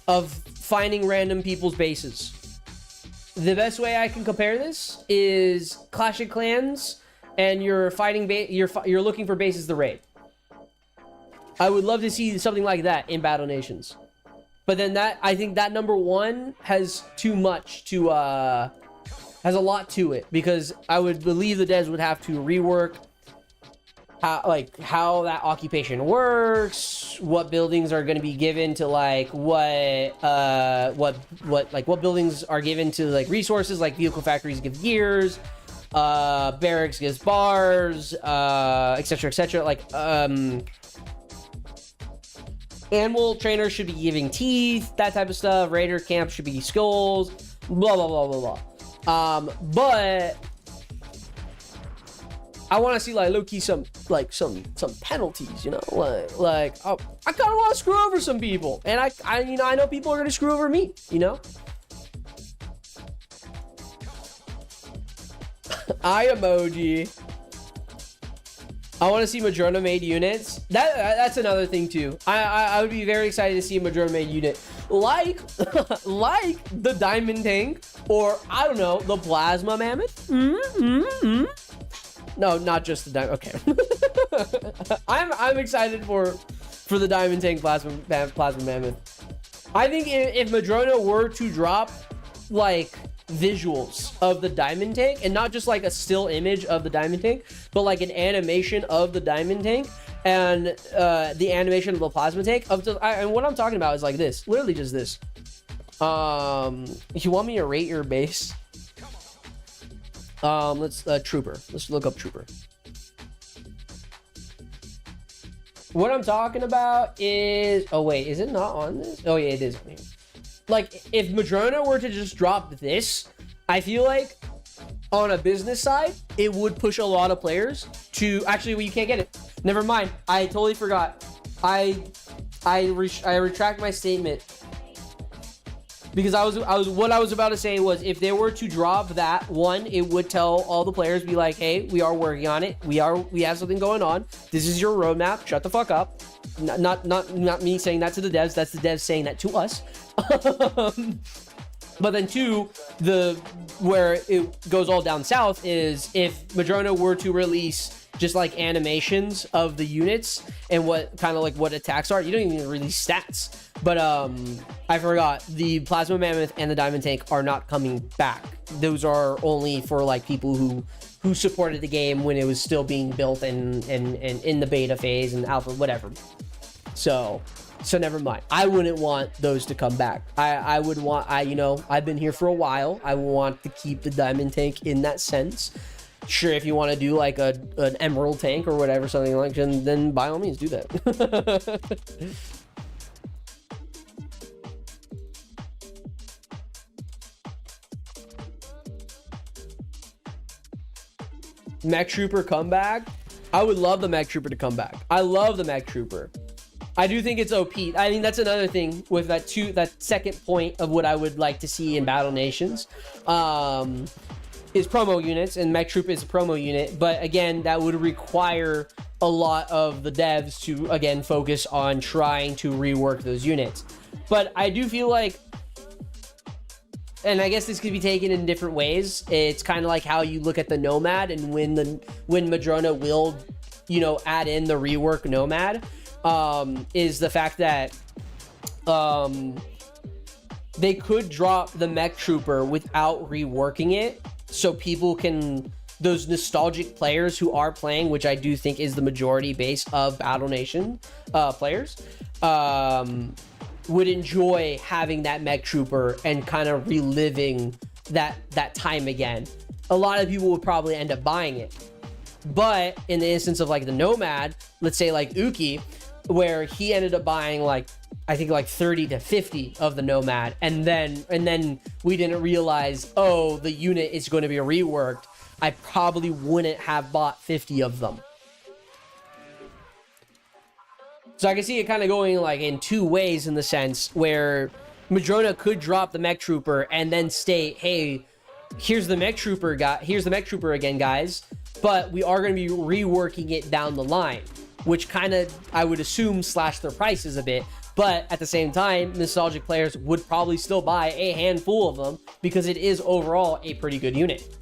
of finding random people's bases. The best way I can compare this is Clash of Clans, and you're fighting you're looking for bases to raid. I would love to see something like that in Battle Nations. But then I think that number 1 has too much to has a lot to it, because I would believe the devs would have to rework how that occupation works, what buildings are going to be given to like what buildings are given to like resources, like vehicle factories give gears, barracks gives bars, etc, etc. Like animal trainers should be giving teeth, that type of stuff. Raider camp should be skulls, blah blah blah blah blah. But I want to see like low-key some penalties, you know, like I kind of want to screw over some people, and I know people are gonna screw over me, you know. Eye emoji. I want to see Madrona made units. That's another thing too. I would be very excited to see a Madrona made unit like like the Diamond Tank, or I don't know, the Plasma Mammoth. No, not just the Diamond. Okay. I'm excited for the Diamond Tank Plasma Mammoth. I think if Madrona were to drop like visuals of the Diamond Tank, and not just like a still image of the Diamond Tank, but like an animation of the Diamond Tank and the animation of the Plasma Tank and what I'm talking about is like this, literally just this. If you want me to rate your base, let's Trooper. Let's look up Trooper. What I'm talking about is, oh wait, is it not on this? Oh yeah, it is on here. Like, if Madrona were to just drop this, I feel like on a business side, it would push a lot of players to, actually, well, you can't get it. Never mind. I totally forgot. I retract my statement, because what I was about to say was, if they were to drop that one, it would tell all the players, be like, hey, we are working on it. We have something going on. This is your roadmap. Shut the fuck up. Not me saying that to the devs. That's the devs saying that to us. But then 2, where it goes all down south is if Madrona were to release just like animations of the units and what kind of like what attacks are. You don't even release stats. But I forgot, the Plasma Mammoth and the Diamond Tank are not coming back. Those are only for like people who supported the game when it was still being built and in the beta phase and alpha, whatever. So never mind. I wouldn't want those to come back. I would want, I've been here for a while. I want to keep the Diamond Tank in that sense. Sure, if you want to do like an Emerald Tank or whatever, something like that, then by all means do that. Mech Trooper comeback. I would love the Mech Trooper to come back. I love the Mech Trooper. I do think it's OP. I mean, that's another thing with that second point of what I would like to see in Battle Nations. Is promo units, and Mech Troop is a promo unit, but again, that would require a lot of the devs to again focus on trying to rework those units. But I do feel like, and I guess this could be taken in different ways. It's kind of like how you look at the Nomad, and when Madrona will, you know, add in the rework Nomad, is the fact that they could drop the Mech Trooper without reworking it, so people can, those nostalgic players who are playing, which I do think is the majority base of Battle Nation players, would enjoy having that Mech Trooper and kind of reliving that time again. A lot of people would probably end up buying it. But in the instance of like the Nomad, let's say like Uki, where he ended up buying like, I think like 30 to 50 of the Nomad, and then we didn't realize, oh, the unit is going to be reworked, I probably wouldn't have bought 50 of them. So I can see it kind of going like in two ways, in the sense where Madrona could drop the Mech Trooper and then state, hey, here's the Mech Trooper again, guys, but we are going to be reworking it down the line, which kind of, I would assume, slash their prices a bit. But at the same time, nostalgic players would probably still buy a handful of them because it is overall a pretty good unit.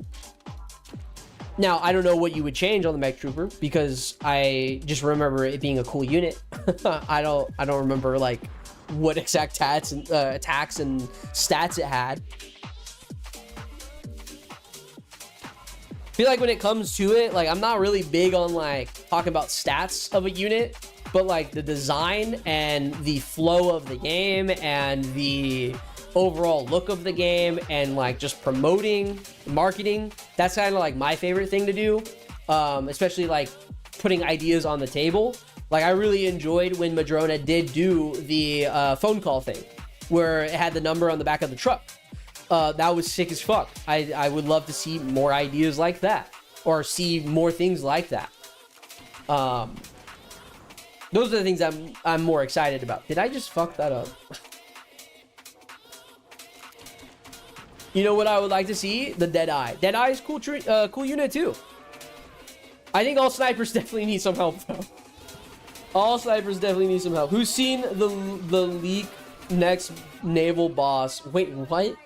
Now, I don't know what you would change on the Mech Trooper, because I just remember it being a cool unit. I don't remember like what exact attacks and stats it had. I feel like when it comes to it, like, I'm not really big on like talking about stats of a unit, but like the design and the flow of the game and the overall look of the game and like just promoting, marketing, that's kind of like my favorite thing to do, especially like putting ideas on the table. Like, I really enjoyed when Madrona did do the phone call thing where it had the number on the back of the truck. That was sick as fuck. I would love to see more ideas like that, or see more things like that. Those are the things I'm more excited about. Did I just fuck that up? You know what I would like to see? The Deadeye. Deadeye is cool unit too. I think all snipers definitely need some help though. All snipers definitely need some help. Who's seen the League next naval boss? Wait, what?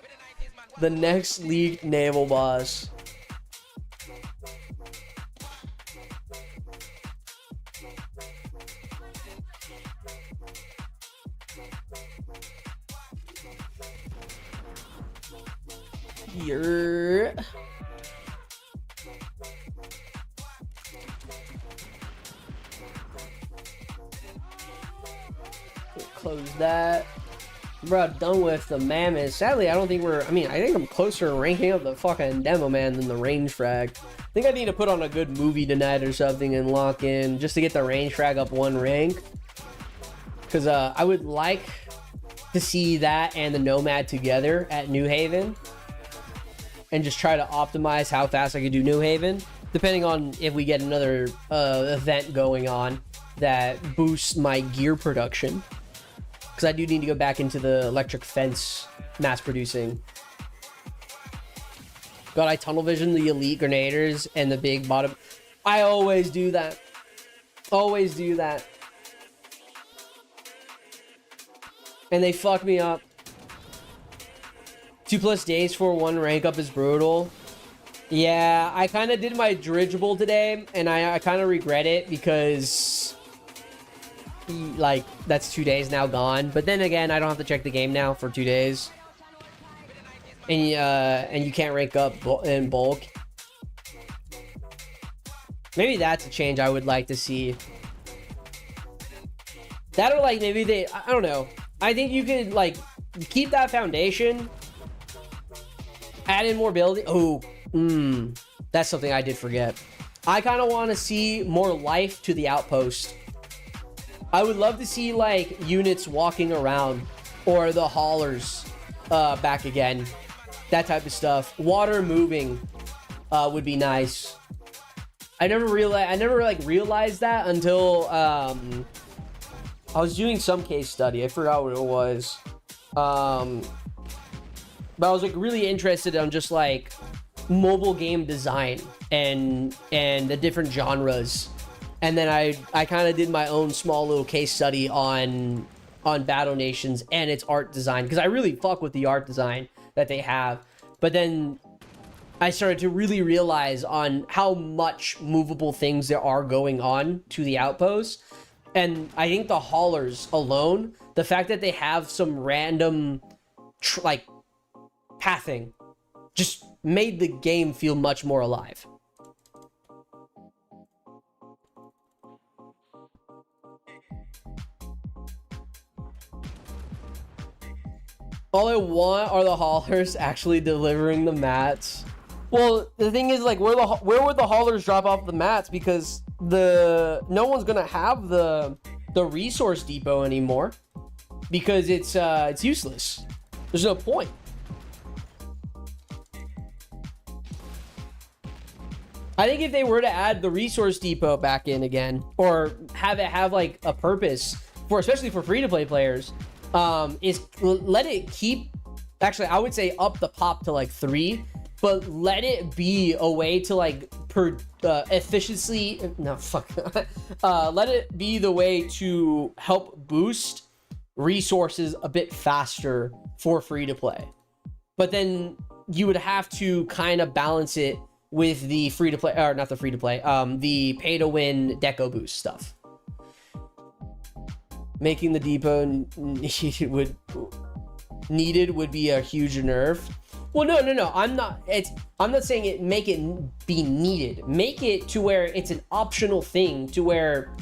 The next League naval boss. Here. Close that. Bro, done with the mammoth. Sadly, I don't think I think I'm closer to ranking up the fucking demo man than the range frag. I think I need to put on a good movie tonight or something and lock in just to get the range frag up one rank. Because I would like to see that and the Nomad together at New Haven, and just try to optimize how fast I could do New Haven, depending on if we get another event going on that boosts my gear production. Because I do need to go back into the electric fence mass producing. God, I tunnel vision the elite grenaders and the big bottom. I always do that. Always do that. And they fuck me up. 2+ days for one rank up is brutal. Yeah, I kind of did my dirigible today, and I kind of regret it because, like, that's 2 days now gone. But then again, I don't have to check the game now for 2 days, and you can't rank up in bulk. Maybe that's a change I would like to see. That, or like maybe I don't know. I think you could like keep that foundation. Add in more building. Oh, that's something I did forget. I kind of want to see more life to the outpost. I would love to see like units walking around, or the haulers back again. That type of stuff. Water moving would be nice. I never realized that until I was doing some case study. I forgot what it was. But I was like really interested on just like mobile game design and the different genres. And then I kind of did my own small little case study on Battle Nations and its art design, because I really fuck with the art design that they have. But then I started to really realize on how much movable things there are going on to the outposts. And I think the haulers alone, the fact that they have some random like pathing just made the game feel much more alive. All I want are the haulers actually delivering the mats. Well, the thing is, like, where would the haulers drop off the mats? Because no one's gonna have the resource depot anymore, because it's useless. There's no point. I think if they were to add the resource depot back in again, or have it have like a purpose for, especially for free-to-play players, is let it keep, actually I would say up the pop to like 3, but let it be a way to like efficiency, no fuck, let it be the way to help boost resources a bit faster for free-to-play. But then you would have to kind of balance it with the free-to-play, or not the free-to-play, the pay-to-win deco boost stuff. Making the depot needed would be a huge nerf. Well, no. I'm not saying it. Make it be needed. Make it to where it's an optional thing. To where,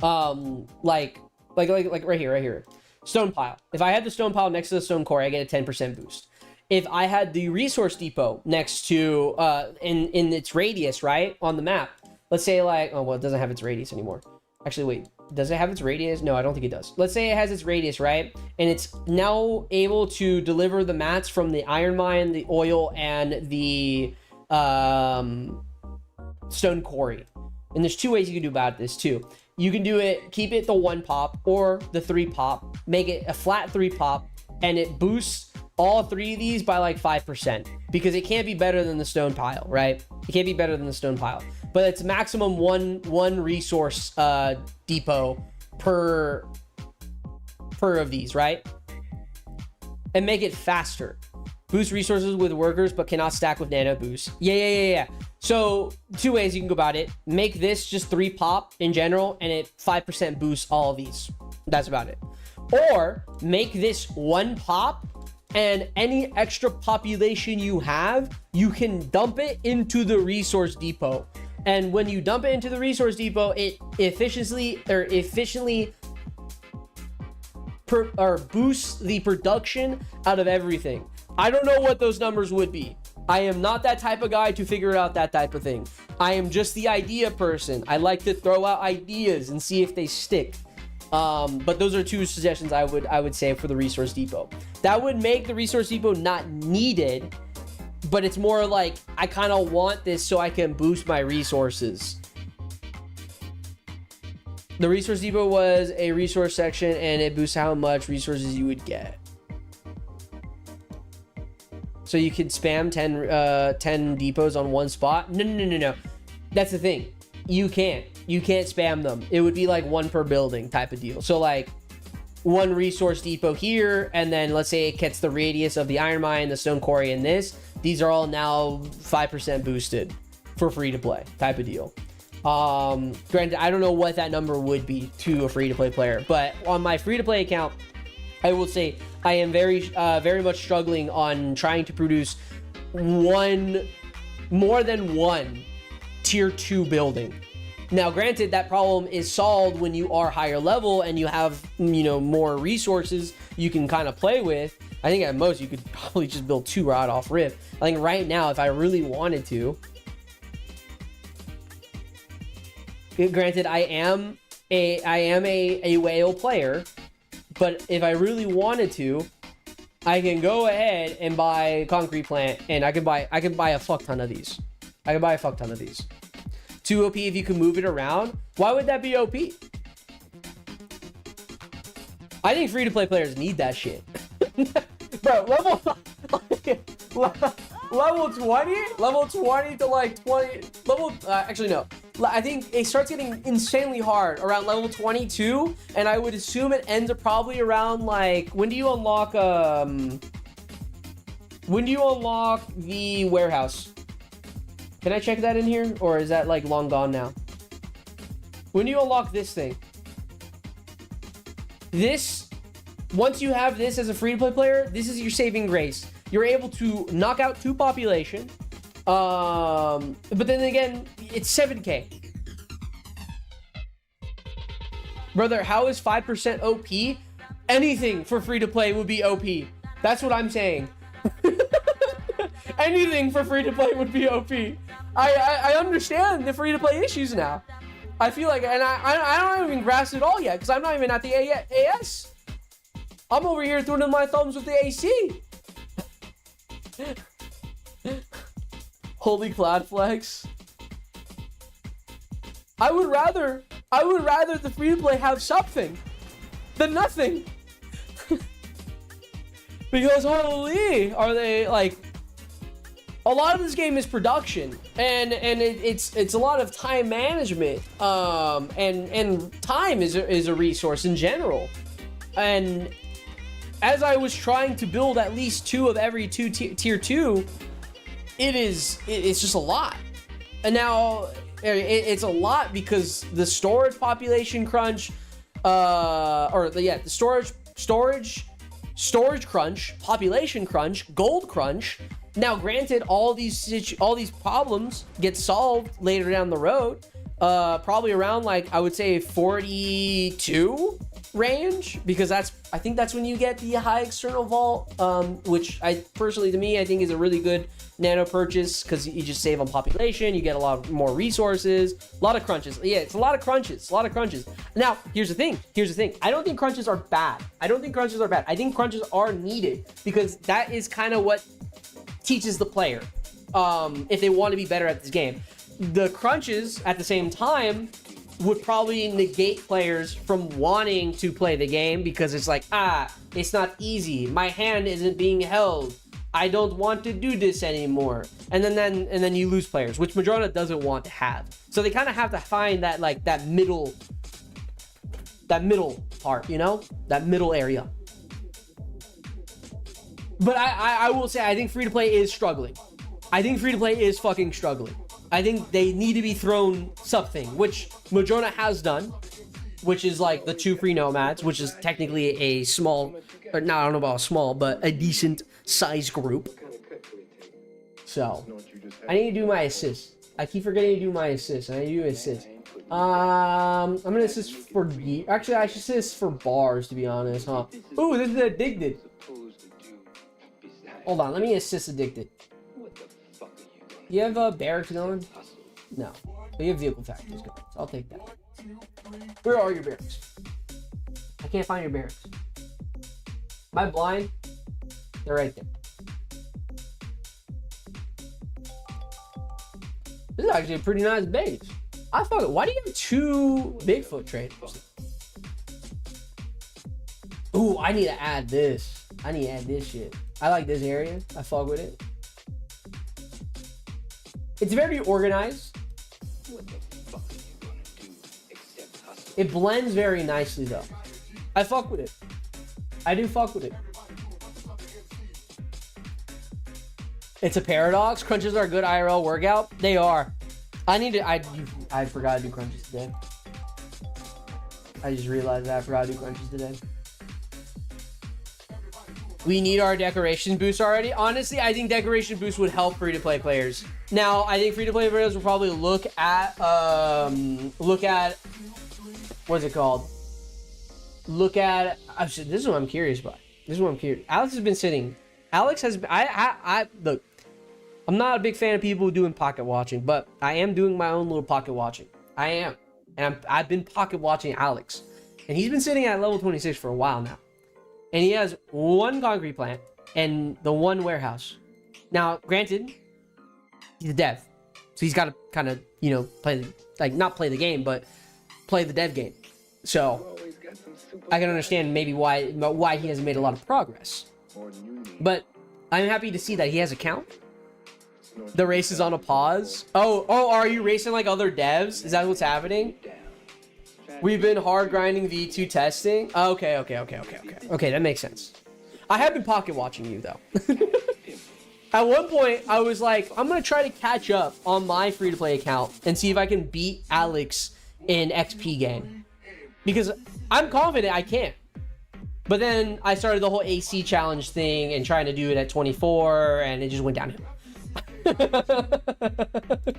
like right here, stone pile. If I had the stone pile next to the stone quarry, I get a 10% boost. If I had the resource depot next to in its radius, right, on the map, let's say like, oh well, it doesn't have its radius anymore. Actually, wait, does it have its radius? No, I don't think it does. Let's say it has its radius, right, and it's now able to deliver the mats from the iron mine, the oil, and the stone quarry. And there's 2 ways you can do about this too. You can do it, keep it the 1 pop or the 3 pop, make it a flat 3 pop, and it boosts all 3 of these by like 5%, because it can't be better than the stone pile, right? It can't be better than the stone pile, but it's maximum one resource depot per of these, right? And make it faster. Boost resources with workers, but cannot stack with nano boost. Yeah. So 2 ways you can go about it. Make this just 3 pop in general, and it 5% boosts all of these. That's about it. Or make this 1 pop, and any extra population you have, you can dump it into the resource depot. And when you dump it into the resource depot, it efficiently boosts the production out of everything. I don't know what those numbers would be. I am not that type of guy to figure out that type of thing. I am just the idea person. I like to throw out ideas and see if they stick. But those are 2 suggestions I would say for the resource depot. That would make the resource depot not needed, but it's more like, I kind of want this so I can boost my resources. The resource depot was a resource section, and it boosts how much resources you would get. So you could spam 10 depots on 1 spot. No. That's the thing. You can't spam them. It would be like 1 per building type of deal. So like 1 resource depot here, and then let's say it gets the radius of the iron mine, the stone quarry, and this. These are all now 5% boosted for free to play type of deal. Granted, I don't know what that number would be to a free to play player, but on my free to play account, I will say I am very much struggling on trying to produce more than one tier 2 building. Now, granted, that problem is solved when you are higher level and you have, more resources you can kind of play with. I think at most you could probably just build 2 right off rip. I think right now, if I really wanted to, granted, I am a whale player, but if I really wanted to, I can go ahead and buy concrete plant, and I can buy a fuck ton of these. 2 OP if you can move it around. Why would that be OP? I think free-to-play players need that shit. Bro, level 20 to like 20, actually no. I think it starts getting insanely hard around level 22, and I would assume it ends up probably around like, when do you unlock the warehouse? Can I check that in here, or is that like long gone now? When do you unlock this thing? This, once you have this as a free-to-play player, this is your saving grace. You're able to knock out 2 population, but then again, it's 7K. Brother, how is 5% OP? Anything for free-to-play would be OP. That's what I'm saying. Anything for free-to-play would be OP. I understand the free-to-play issues now. I feel like, and I don't even grasp it all yet, because I'm not even at the AS. I'm over here twiddling my thumbs with the AC. Holy cloud flex. I would rather the free-to-play have something than nothing. Because holy, are they like, a lot of this game is production, and it's a lot of time management, and time is a resource in general. And as I was trying to build at least 2 of every tier 2, it's just a lot. And now it's a lot because the storage population crunch, the storage crunch, population crunch, gold crunch. Now, granted, all these problems get solved later down the road, probably around like, I would say 42 range, because I think that's when you get the high external vault, which I think is a really good nano purchase, because you just save on population, you get a lot more resources, a lot of crunches. Yeah, it's a lot of crunches. Now, here's the thing. I don't think crunches are bad. I think crunches are needed, because that is kind of what teaches the player, if they want to be better at this game. The crunches at the same time would probably negate players from wanting to play the game, because it's like, it's not easy, my hand isn't being held, I don't want to do this anymore, and then you lose players, which Madrona doesn't want to have. So they kind of have to find that, like, that middle part, you know, that middle area. But I will say, I think free-to-play is struggling. I think free-to-play is fucking struggling. I think they need to be thrown something, which Madrona has done, which is like the 2 free nomads, which is technically a small, or no, I don't know about small, but a decent size group. So, I need to do my assist. I keep forgetting to do my assist. I need to do assist. I'm gonna assist for gear. Actually, I should assist for bars, to be honest, huh? Ooh, this is addicted. Hold on, let me assist addicted. You have barracks going? No. But you have vehicle factories going, so I'll take that. Where are your barracks? I can't find your barracks. Am I blind? They're right there. This is actually a pretty nice base. I fuck it. Why do you have 2 Bigfoot traders? Ooh, I need to add this. I need to add this shit. I like this area. I fuck with it. It's very organized. It blends very nicely though. I fuck with it. I do fuck with it. It's a paradox. Crunches are a good IRL workout. They are. I forgot to do crunches today. I just realized that I forgot to do crunches today. We need our decoration boost already. Honestly, I think decoration boost would help free-to-play players. Now, I think free-to-play players will probably look at what's it called? This is what I'm curious about. Alex has been sitting. Alex has. Look. I'm not a big fan of people doing pocket watching, but I am doing my own little pocket watching. I am, and I've been pocket watching Alex, and he's been sitting at level 26 for a while now. And he has 1 concrete plant and the 1 warehouse. Now, granted, he's a dev, so he's got to kind of, you know, not play the game, but play the dev game. So I can understand maybe why he hasn't made a lot of progress. But I'm happy to see that he has a count. The race is on a pause. Oh, are you racing like other devs? Is that what's happening? We've been hard grinding V2 testing. Okay, that makes sense. I have been pocket watching you though. At one point, I was like, I'm gonna try to catch up on my free-to-play account and see if I can beat Alex in XP game. Because I'm confident I can. But then I started the whole AC challenge thing and trying to do it at 24, and it just went downhill.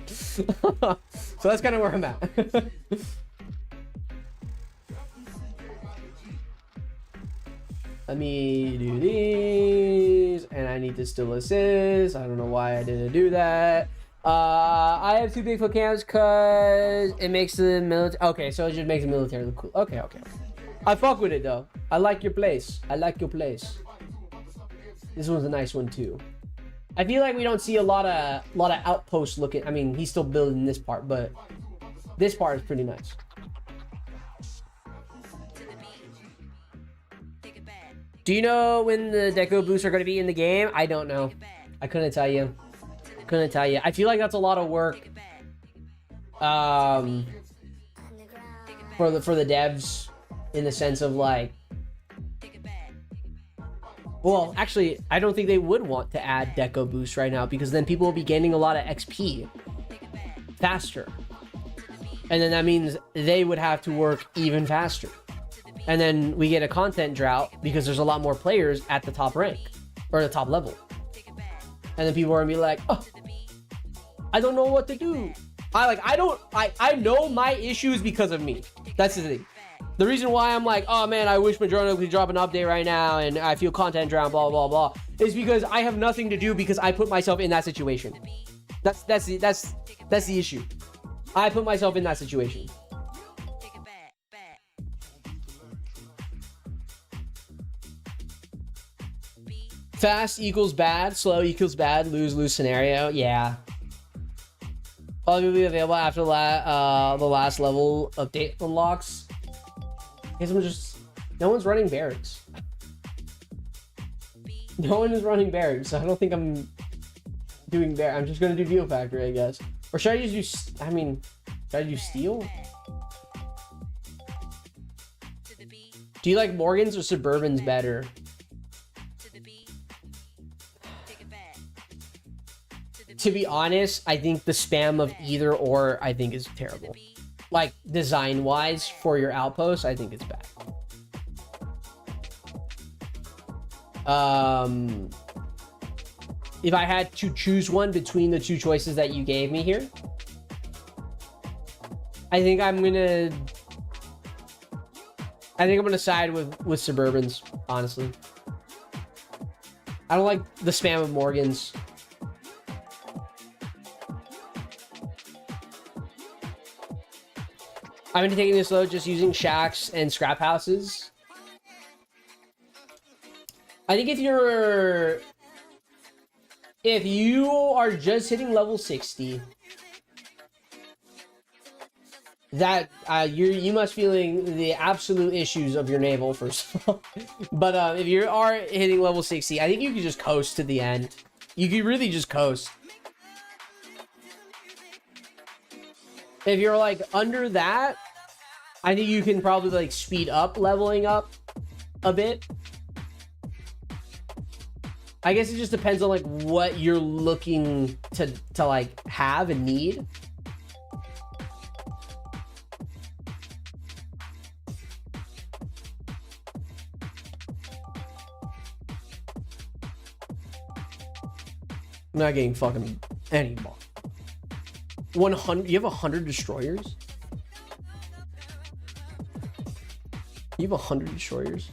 So that's kind of where I'm at. Let me do these, and I need to still assist. I don't know why I didn't do that. I have 2 Bigfoot cams because it makes the military. Okay, so it just makes the military look cool. Okay. I fuck with it though. I like your place. This one's a nice one too. I feel like we don't see a lot of outposts looking. I mean, he's still building this part, but this part is pretty nice. Do you know when the deco boosts are going to be in the game? I don't know. I couldn't tell you. I feel like that's a lot of work for the devs, in the sense of like, well, actually, I don't think they would want to add deco boost right now, because then people will be gaining a lot of XP faster, and then that means they would have to work even faster. And then we get a content drought because there's a lot more players at the top rank or the top level. And then people are gonna be like, oh, I don't know what to do. I know my issues because of me. That's the thing. The reason why I'm like, oh man, I wish Madrona could drop an update right now and I feel content drought, blah, blah, blah, is because I have nothing to do because I put myself in that situation. That's the issue. I put myself in that situation. Fast equals bad, slow equals bad, lose-lose scenario. Yeah. Probably will be available after the last level update unlocks. No one's running barracks. No one is running barracks, so I don't think I'm doing barracks. I'm just gonna do Deal Factory, I guess. Or should I just do, should I do Steel? Do you like Morgans or Suburbans better? To be honest, I think the spam of either or I think is terrible. Like design wise for your outpost, I think it's bad. If I had to choose one between the two choices that you gave me here, I think I'm gonna side with Suburbans, honestly. I don't like the spam of Morgans. I've been taking this slow, just using shacks and scrap houses. I think if you are just hitting level 60, that you must feeling the absolute issues of your navel first of all. But if you are hitting level 60, I think you can just coast to the end. You could really just coast. If you're like under that, I think you can probably like speed up leveling up a bit. I guess it just depends on like what you're looking to like have and need. I'm not getting fucking any ball. 100. You have 100 destroyers? You have 100 destroyers?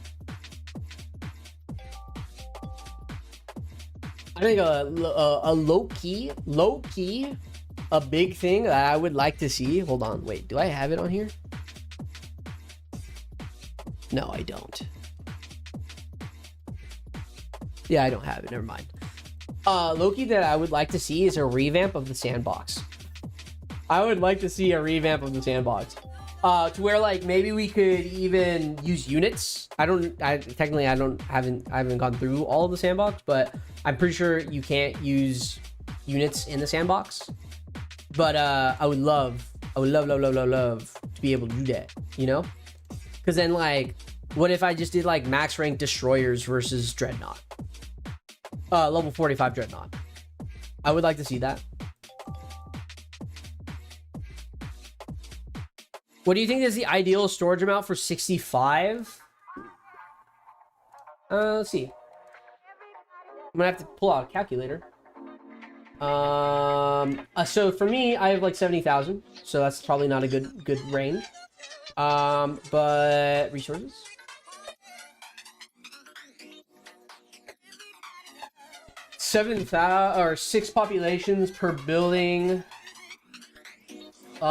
I think a low key, a big thing that I would like to see. Hold on, wait, do I have it on here? No, I don't. Yeah, I don't have it, never mind. Loki that I would like to see is a revamp of the sandbox. I would like to see a revamp of the sandbox. To where like maybe we could even use units. I haven't gone through all of the sandbox, but I'm pretty sure you can't use units in the sandbox. But I would love to be able to do that, you know? Because then like, what if I just did like max rank destroyers versus Dreadnought? Level 45 Dreadnought. I would like to see that. What do you think is the ideal storage amount for 65? Let's see. I'm gonna have to pull out a calculator. So for me, I have like 70,000, so that's probably not a good range. But resources. Six populations per building. I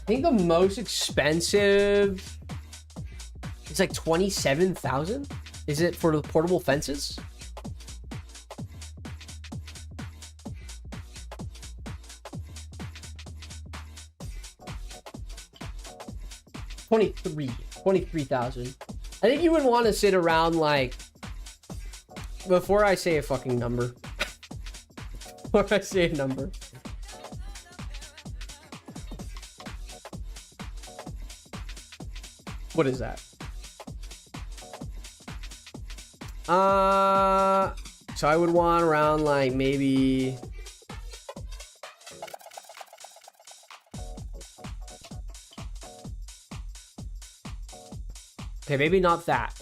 think the most expensive is like 27,000. Is it for the portable fences? $23,000. I think you would want to sit around like, before I say a fucking number. Before I say a number. What is that? So I would want around like maybe okay, maybe not that.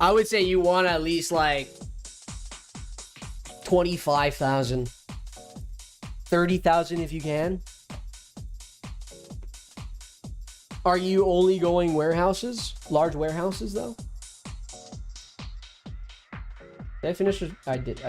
I would say you want at least like 25,000, 30,000 if you can. Are you only going warehouses? Large warehouses though? Did I finish? I did.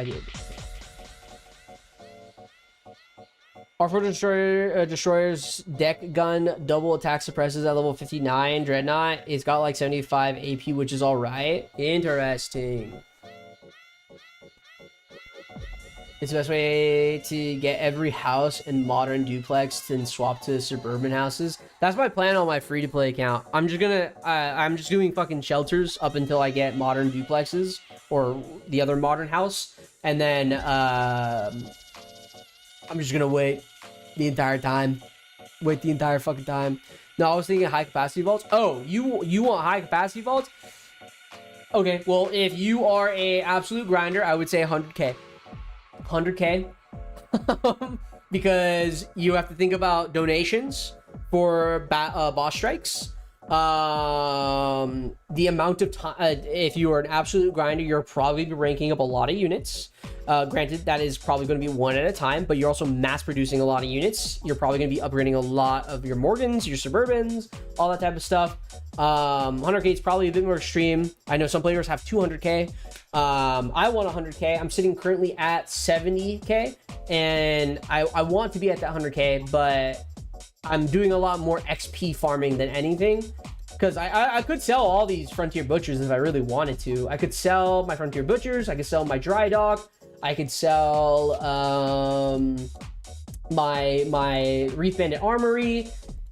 Our destroyer's deck gun double attack suppresses at level 59. Dreadnought, it's got like 75 AP, which is all right. Interesting. It's the best way to get every house in modern duplex and swap to suburban houses. That's my plan on my free-to-play account. I'm just doing fucking shelters up until I get modern duplexes or the other modern house, and then I'm just gonna wait the entire time. Wait the entire fucking time. No, I was thinking high capacity vaults. Oh, you want high capacity vaults? Okay, well, if you are a absolute grinder, I would say 100k. 100k. Because you have to think about donations for boss strikes. The amount of time, if you are an absolute grinder, you're probably ranking up a lot of units. Granted, that is probably going to be one at a time, but you're also mass producing a lot of units. You're probably going to be upgrading a lot of your Morgans, your Suburbans, all that type of stuff. 100k is probably a bit more extreme. I know some players have 200k. I want 100k. I'm sitting currently at 70k, and I want to be at that 100k, but I'm doing a lot more XP farming than anything. Because I could sell all these Frontier Butchers if I really wanted to. I could sell my Frontier Butchers. I could sell my Dry Dock. I could sell my Reef Bandit Armory.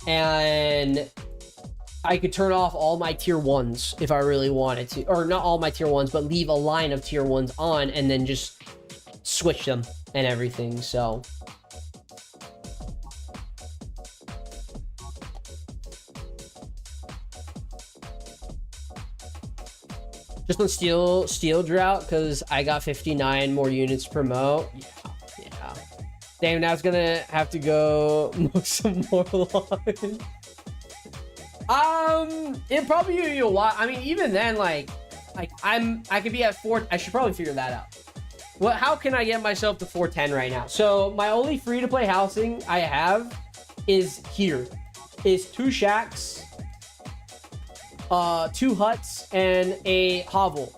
And I could turn off all my tier 1s if I really wanted to. Or not all my tier 1s, but leave a line of tier 1s on and then just switch them and everything. So just on steel drought, because I got 59 more units per promote. Yeah. Damn, now it's gonna have to go some more line. It probably be a while. I mean, even then, like I could be at 4. I should probably figure that out. How can I get myself to 410 right now? So my only free-to-play housing I have is here. Is 2 shacks, 2 huts, and a hovel.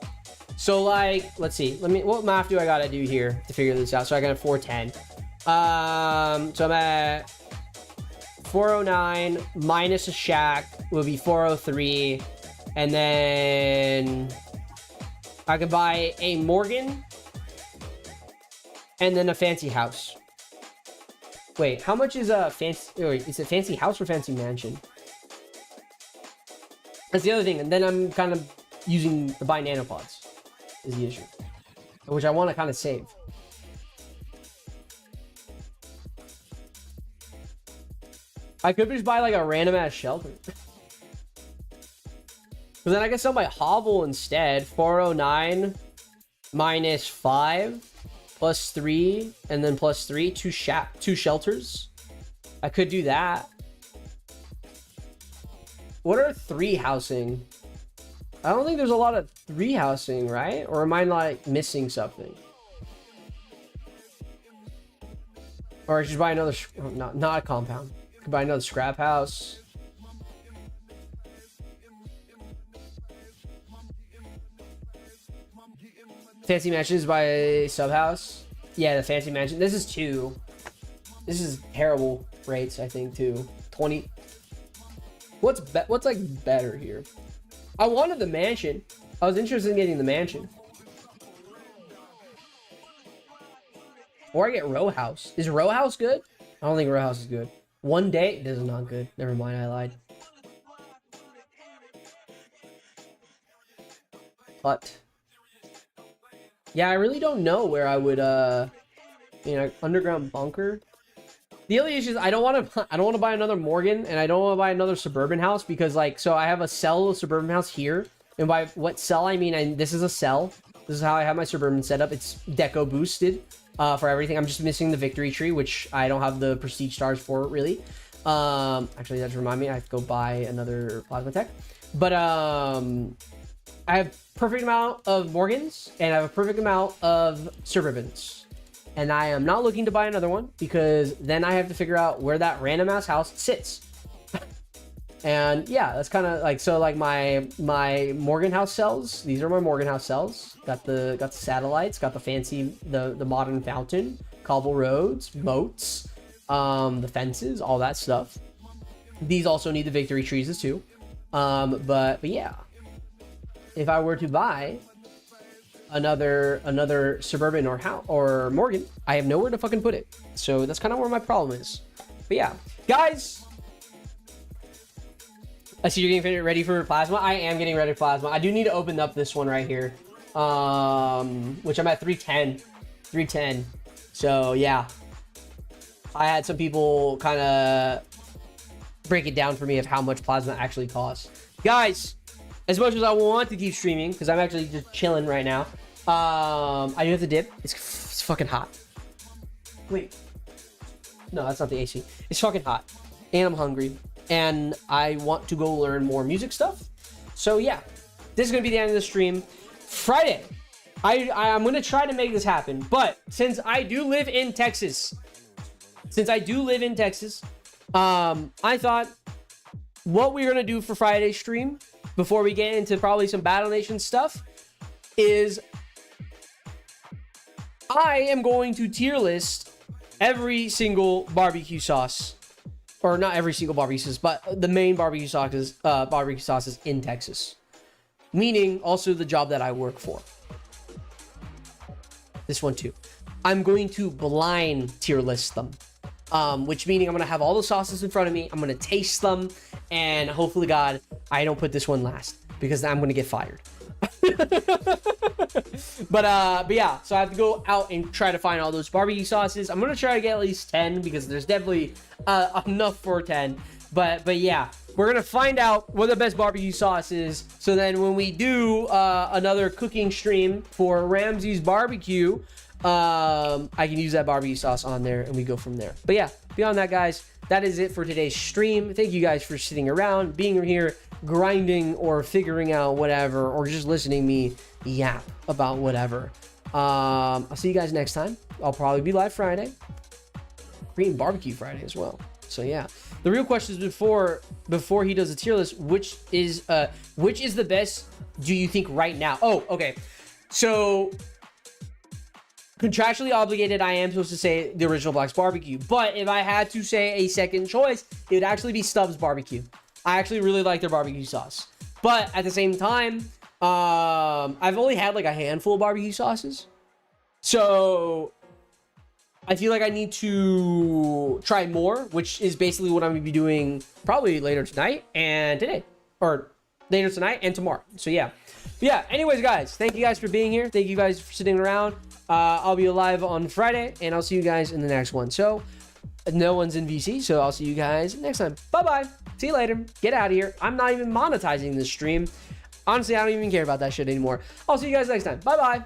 So like, let's see. What math do I gotta do here to figure this out? So I got a 410. So I'm at 409 minus a shack will be 403, and then I could buy a Morgan and then a fancy house. Wait, how much is a fancy... Wait, is it fancy house or fancy mansion? That's the other thing. And then I'm kind of using the buy nanopods is the issue, which I want to kind of save. I could just buy like a random ass shelter. But then I can sell my hovel instead. 409 minus 5 plus 3 and then plus 3, two shelters. I could do that. What are 3 housing? I don't think there's a lot of 3 housing, right? Or am I like missing something? Or I should buy another, not a compound. I could buy another scrap house. Fancy mansions by a sub house. Yeah, the fancy mansion. This is 2. This is terrible rates, I think, too. 20. What's like better here? I wanted the mansion. I was interested in getting the mansion. Or I get row house. Is row house good? I don't think row house is good. One day, this is not good. Never mind, I lied. But yeah, I really don't know where I would underground bunker. The only issue is I don't want to buy another Morgan, and I don't want to buy another suburban house because so I have a cell suburban house here, and by what cell I mean this is a cell. This is how I have my suburban set up. It's deco boosted for everything. I'm just missing the victory tree, which I don't have the prestige stars for really. Actually, that just remind me, I have to go buy another plasma tech. But I have perfect amount of Morgans and I have a perfect amount of suburbans. And I am not looking to buy another one because then I have to figure out where that random ass house sits. And yeah, that's kind of like, so like my Morgan house cells, these are my Morgan house cells. Got the satellites, got the fancy, the modern fountain, cobble roads, moats, the fences, all that stuff. These also need the victory trees too. But yeah, if I were to buy another suburban or Morgan, I have nowhere to fucking put it. So that's kind of where my problem is. But yeah, guys, I see you're getting ready for plasma. I am getting ready for plasma. I do need to open up this one right here, which I'm at 310. So yeah, I had some people kind of break it down for me of how much plasma actually costs. Guys, as much as I want to keep streaming, because I'm actually just chilling right now, I do have to dip. It's fucking hot. Wait. No, that's not the AC. It's fucking hot. And I'm hungry. And I want to go learn more music stuff. So yeah, this is going to be the end of the stream. Friday, I'm going to try to make this happen. But since I do live in Texas, I thought what we're going to do for Friday's stream, before we get into probably some Battle Nation stuff, is I am going to tier list every single barbecue sauce, or not every single barbecue sauce, but the main barbecue sauces in Texas, meaning also the job that I work for. This one too. I'm going to blind tier list them, which meaning I'm going to have all the sauces in front of me. I'm going to taste them, and hopefully, God, I don't put this one last because I'm going to get fired. But yeah, so I have to go out and try to find all those barbecue sauces. I'm going to try to get at least 10 because there's definitely enough for 10. But yeah, we're going to find out what the best barbecue sauce is. So then when we do another cooking stream for Ramsey's barbecue, I can use that barbecue sauce on there and we go from there. But yeah, beyond that, guys, that is it for today's stream. Thank you guys for sitting around, being here, grinding or figuring out whatever, or just listening to me yap about whatever. I'll see you guys next time. I'll probably be live Friday, Green Barbecue Friday as well. So yeah, the real question is before he does a tier list, which is the best do you think right now? Oh, okay. So contractually obligated, I am supposed to say the original Black's Barbecue, but if I had to say a second choice, it would actually be Stubbs Barbecue. I actually really like their barbecue sauce, but at the same time, I've only had like a handful of barbecue sauces. So I feel like I need to try more, which is basically what I'm gonna be doing probably later tonight and today, or later tonight and tomorrow. So yeah. But yeah, anyways, guys, thank you guys for being here. Thank you guys for sitting around. I'll be live on Friday, and I'll see you guys in the next one. So no one's in VC, so I'll see you guys next time. Bye-bye. See you later. Get out of here. I'm not even monetizing this stream. Honestly, I don't even care about that shit anymore. I'll see you guys next time. Bye-bye.